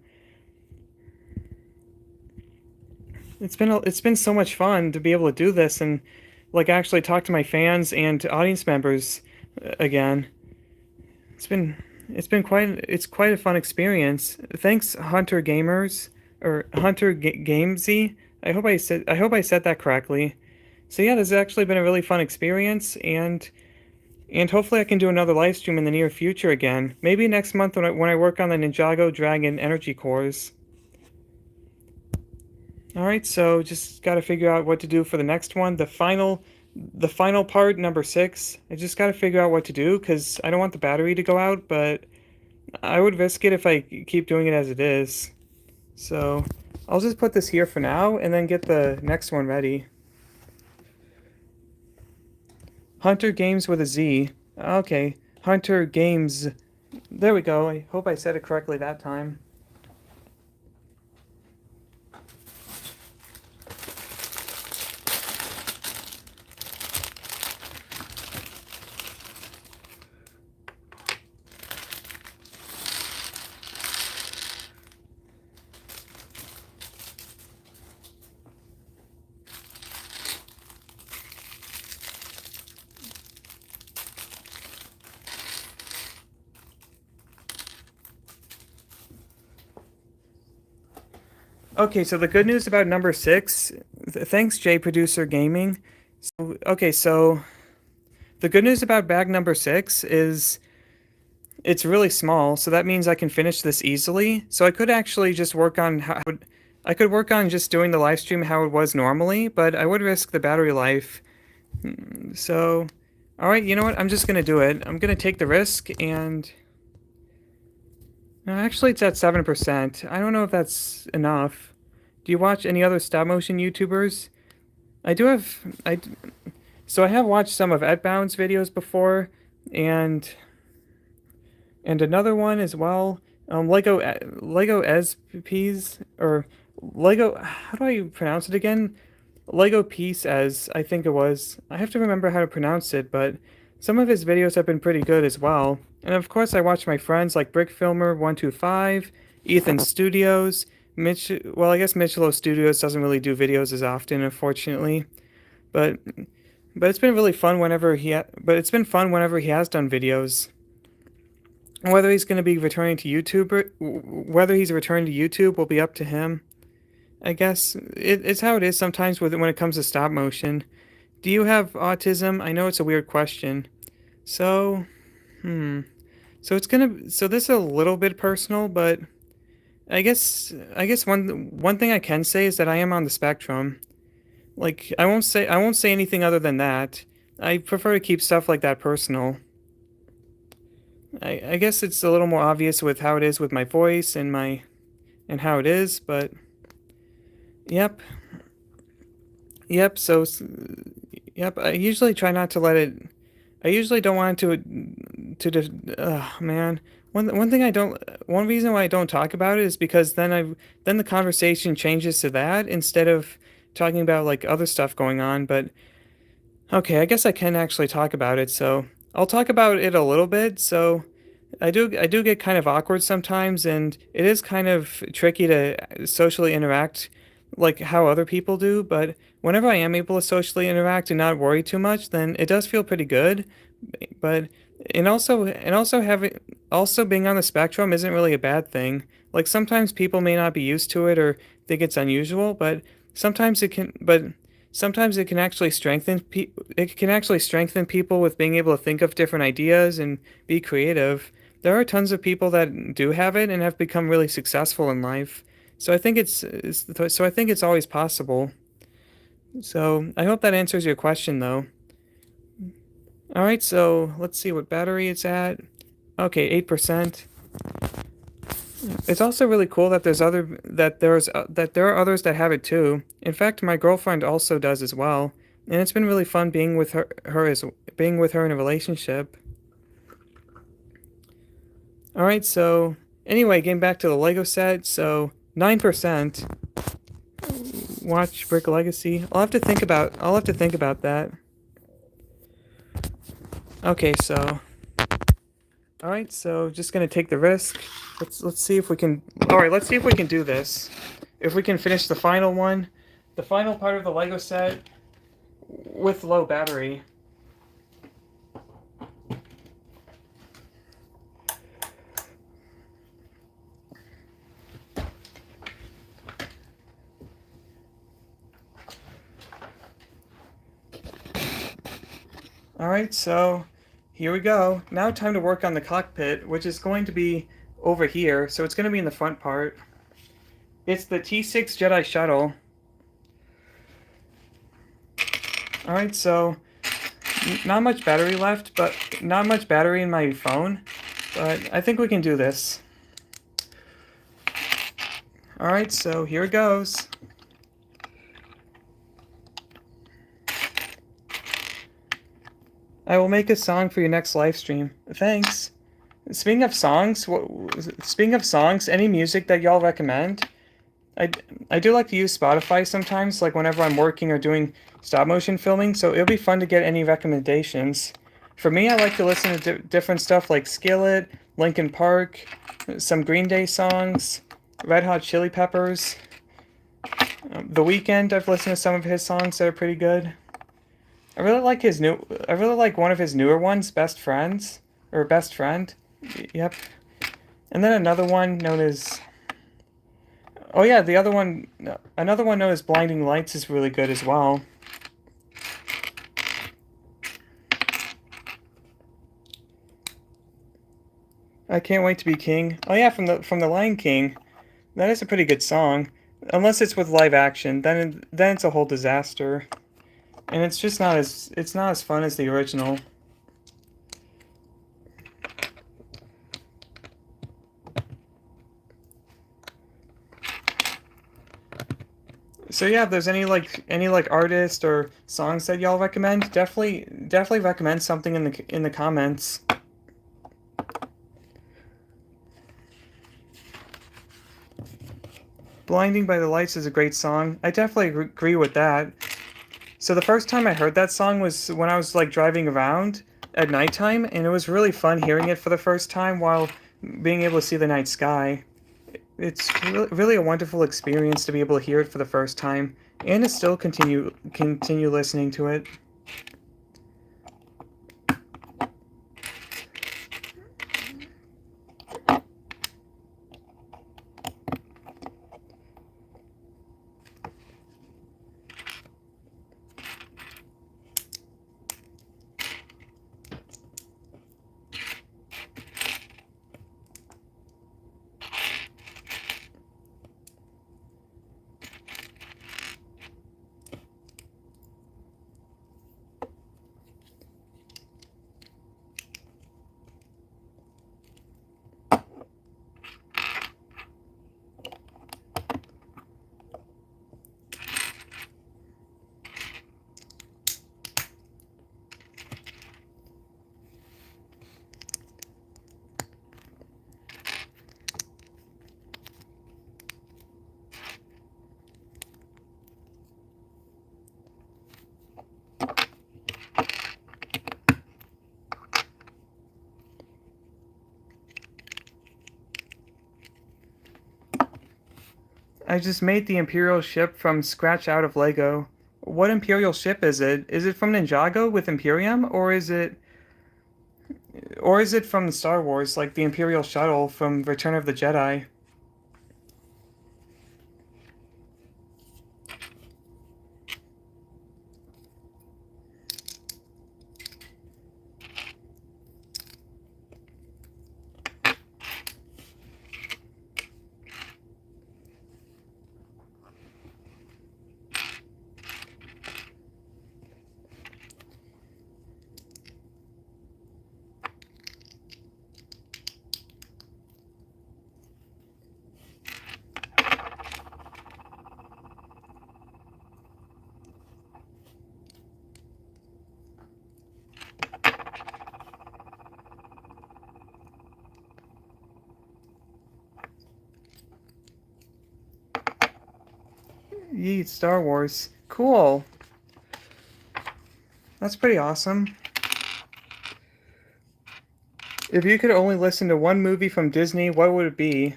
It's been so much fun to be able to do this and like actually talk to my fans and audience members again. It's been it's quite a fun experience. Thanks Hunter Gamers or Gamesy. I hope I said that correctly. So yeah, this has actually been a really fun experience, and hopefully I can do another live stream in the near future again. Maybe next month when I work on the Ninjago Dragon energy cores. All right, so just got to figure out what to do for the next one. The final part, number 6. I just got to figure out what to do because I don't want the battery to go out, but I would risk it if I keep doing it as it is. So I'll just put this here for now and then get the next one ready. Hunter Games with a Z. Okay, Hunter Games. There we go. I hope I said it correctly that time. Okay, so the good news about number 6, thanks J Producer Gaming. So the good news about bag number 6 is it's really small, so that means I can finish this easily. So I could actually just work on I could work on just doing the live stream how it was normally, but I would risk the battery life. So, all right, you know what? I'm just gonna do it. I'm gonna take the risk, and no, actually, it's at 7%. I don't know if that's enough. Do you watch any other stop motion YouTubers? I do have so I have watched some of Edbound's videos before, and another one as well. Lego SPs or Lego. How do I pronounce it again? Lego Piece as I think it was. I have to remember how to pronounce it, but some of his videos have been pretty good as well. And of course, I watch my friends like Brick Filmer 125, Ethan Studios, Mitch. Well, I guess Michelo Studios doesn't really do videos as often, unfortunately. But it's been really fun but it's been fun whenever he has done videos. Whether he's going to be returning to YouTube, whether he's returning to YouTube will be up to him. I guess it's how it is sometimes when it comes to stop motion. Do you have autism? I know it's a weird question. So, so this is a little bit personal, but I guess one thing I can say is that I am on the spectrum. Like I won't say anything other than that. I prefer to keep stuff like that personal. I guess it's a little more obvious with how it is with my voice and how it is, but yep. Yep, so yep, I usually try not to let it I usually don't want it to man. one reason why I don't talk about it is because then the conversation changes to that instead of talking about like other stuff going on. But okay, I guess I can actually talk about it. So I'll talk about it a little bit. So I do get kind of awkward sometimes, and it is kind of tricky to socially interact like how other people do. But whenever I am able to socially interact and not worry too much, then it does feel pretty good. But and also having also being on the spectrum isn't really a bad thing. Like sometimes people may not be used to it or think it's unusual, but sometimes it can but sometimes it can actually strengthen people with being able to think of different ideas and be creative. There are tons of people that do have it and have become really successful in life. So I think it's always possible. So I hope that answers your question though. All right, so let's see what battery it's at. Okay, 8%. It's also really cool that there are others that have it too. In fact, my girlfriend also does as well, and it's been really fun being with her in a relationship. All right, so anyway, getting back to the Lego set, so 9%. Watch Brick Legacy. I'll have to think about that. Okay, so all right, so just gonna take the risk. Let's see if we can. All right, let's see if we can do this. If we can finish the final one, the final part of the Lego set with low battery. All right, so here we go. Now time to work on the cockpit, which is going to be over here. So it's going to be in the front part. It's the T-6 Jedi Shuttle. All right, so not much battery left, but not much battery in my phone, but I think we can do this. All right, so here it goes. I will make a song for your next live stream. Thanks. Speaking of songs, any music that y'all recommend? I, I do like to use Spotify sometimes, like whenever I'm working or doing stop motion filming, so it'll be fun to get any recommendations. For me, I like to listen to different stuff like Skillet, Linkin Park, some Green Day songs, Red Hot Chili Peppers. The Weeknd, I've listened to some of his songs that are pretty good. I really like one of his newer ones, Best Friends, or Best Friend. Yep. And then another one known as Oh yeah, another one known as Blinding Lights is really good as well. I Can't Wait to Be King. Oh yeah, from the Lion King. That is a pretty good song. Unless it's with live action, then it's a whole disaster. And it's not as fun as the original. So yeah, if there's any like artist or songs that y'all recommend, definitely recommend something in the comments. Blinding by the Lights is a great song. I definitely agree with that. So the first time I heard that song was when I was like driving around at nighttime, and it was really fun hearing it for the first time while being able to see the night sky. It's really a wonderful experience to be able to hear it for the first time and to still continue listening to it. I just made the Imperial ship from scratch out of Lego. What Imperial ship is it? Is it from Ninjago with Imperium, or is it from Star Wars, like the Imperial shuttle from Return of the Jedi? Yeet, Star Wars. Cool. That's pretty awesome. If you could only listen to one movie from Disney, what would it be?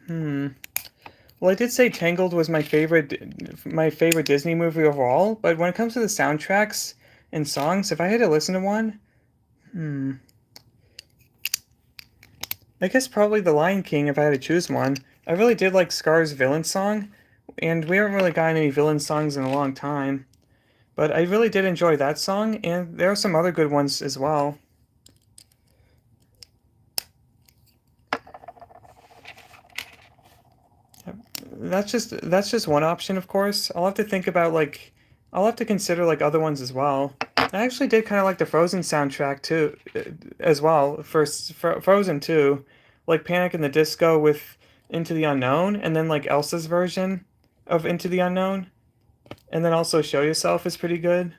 Well, I did say Tangled was my favorite Disney movie overall, but when it comes to the soundtracks and songs, if I had to listen to one, I guess probably The Lion King if I had to choose one. I really did like Scar's villain song, and we haven't really gotten any villain songs in a long time. But I really did enjoy that song, and there are some other good ones as well. That's just one option, of course. I'll have to think about I'll have to consider like other ones as well. I actually did kind of like the Frozen soundtrack too, as well. For Frozen 2, like Panic in the Disco with Into the Unknown, and then like Elsa's version of Into the Unknown, and then also Show Yourself is pretty good.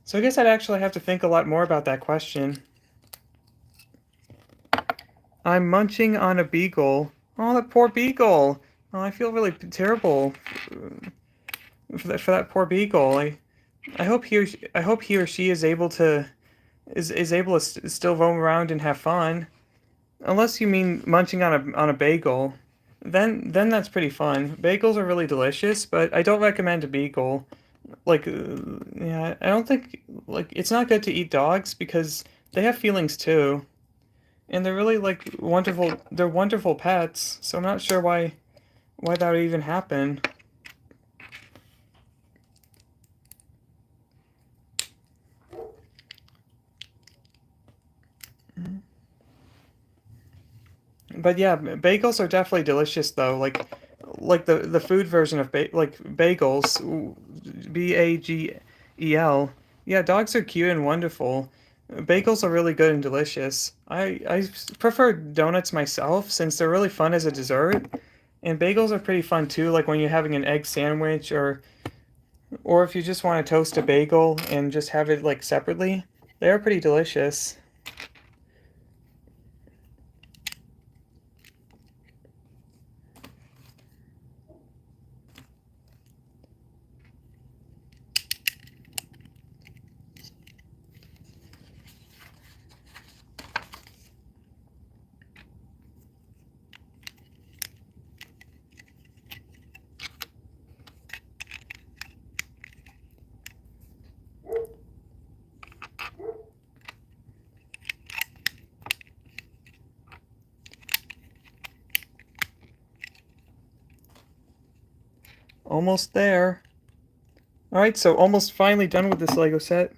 So I guess I'd actually have to think a lot more about that question. I'm munching on a beagle. Oh, that poor beagle. Oh, I feel really terrible for that poor beagle. I hope he or she is able to still roam around and have fun. Unless you mean munching on a bagel, then that's pretty fun. Bagels are really delicious, but I don't recommend a beagle. Like, yeah, I don't think like it's not good to eat dogs because they have feelings too, and they're really like wonderful. They're wonderful pets, so I'm not sure why that would even happen. But yeah, bagels are definitely delicious though. Like the food version of like bagels, Bagel. Yeah, dogs are cute and wonderful. Bagels are really good and delicious. I prefer donuts myself since they're really fun as a dessert. And bagels are pretty fun too, like when you're having an egg sandwich or if you just want to toast a bagel and just have it like separately. They are pretty delicious. Almost there. Alright, so almost finally done with this Lego set.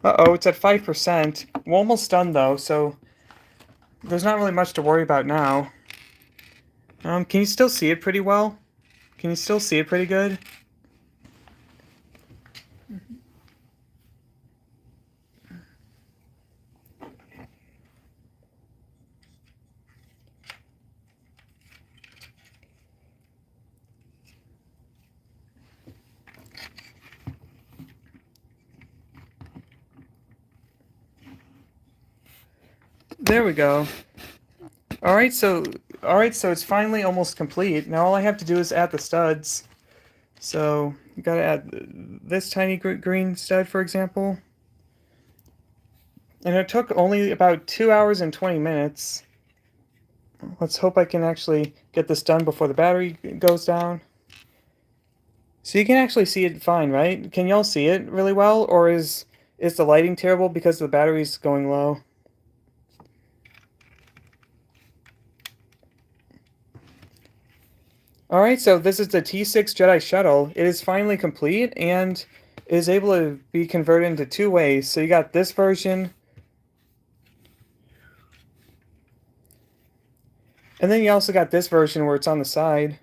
Uh-oh, it's at 5%. We're almost done though, so there's not really much to worry about now. Can you still see it pretty well? Can you still see it pretty good? There we go. Alright, so it's finally almost complete. Now all I have to do is add the studs. So you gotta add this tiny green stud, for example. And it took only about 2 hours and 20 minutes. Let's hope I can actually get this done before the battery goes down. So you can actually see it fine, right? Can y'all see it really well? Or is the lighting terrible because the battery's going low? Alright, so this is the T-6 Jedi Shuttle. It is finally complete and is able to be converted into 2 ways. So you got this version, and then you also got this version where it's on the side.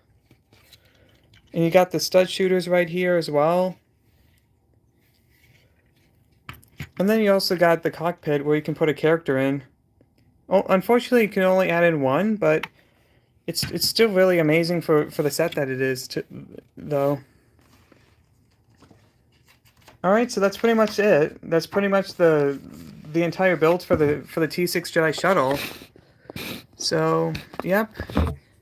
And you got the stud shooters right here as well. And then you also got the cockpit where you can put a character in. Oh, unfortunately, you can only add in one, but it's still really amazing for the set that it is, though. All right, so that's pretty much it. That's pretty much the entire build for the T-6 Jedi Shuttle. So, yep.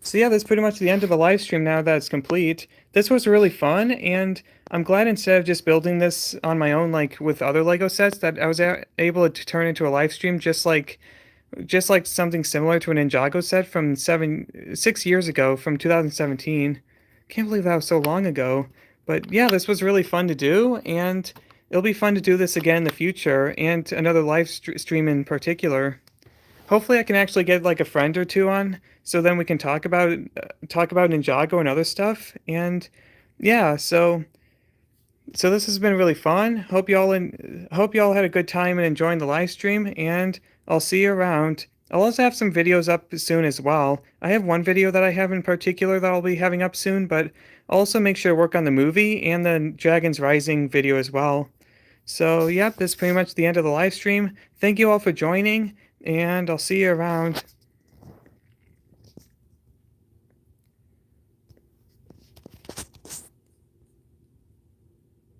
So yeah, that's pretty much the end of the live stream now that it's complete. This was really fun, and I'm glad instead of just building this on my own, like with other Lego sets, that I was able to turn into a live stream just like something similar to a Ninjago set from 6 years ago, from 2017. Can't believe that was so long ago. But yeah, this was really fun to do, and it'll be fun to do this again in the future, and another live stream in particular. Hopefully I can actually get like a friend or two on, so then we can talk about Ninjago and other stuff. And yeah, so this has been really fun. Hope y'all had a good time and enjoying the live stream, and I'll see you around. I'll also have some videos up soon as well. I have one video that I have in particular that I'll be having up soon, but I'll also make sure to work on the movie and the Dragons Rising video as well. So, yep, this is pretty much the end of the live stream. Thank you all for joining, and I'll see you around.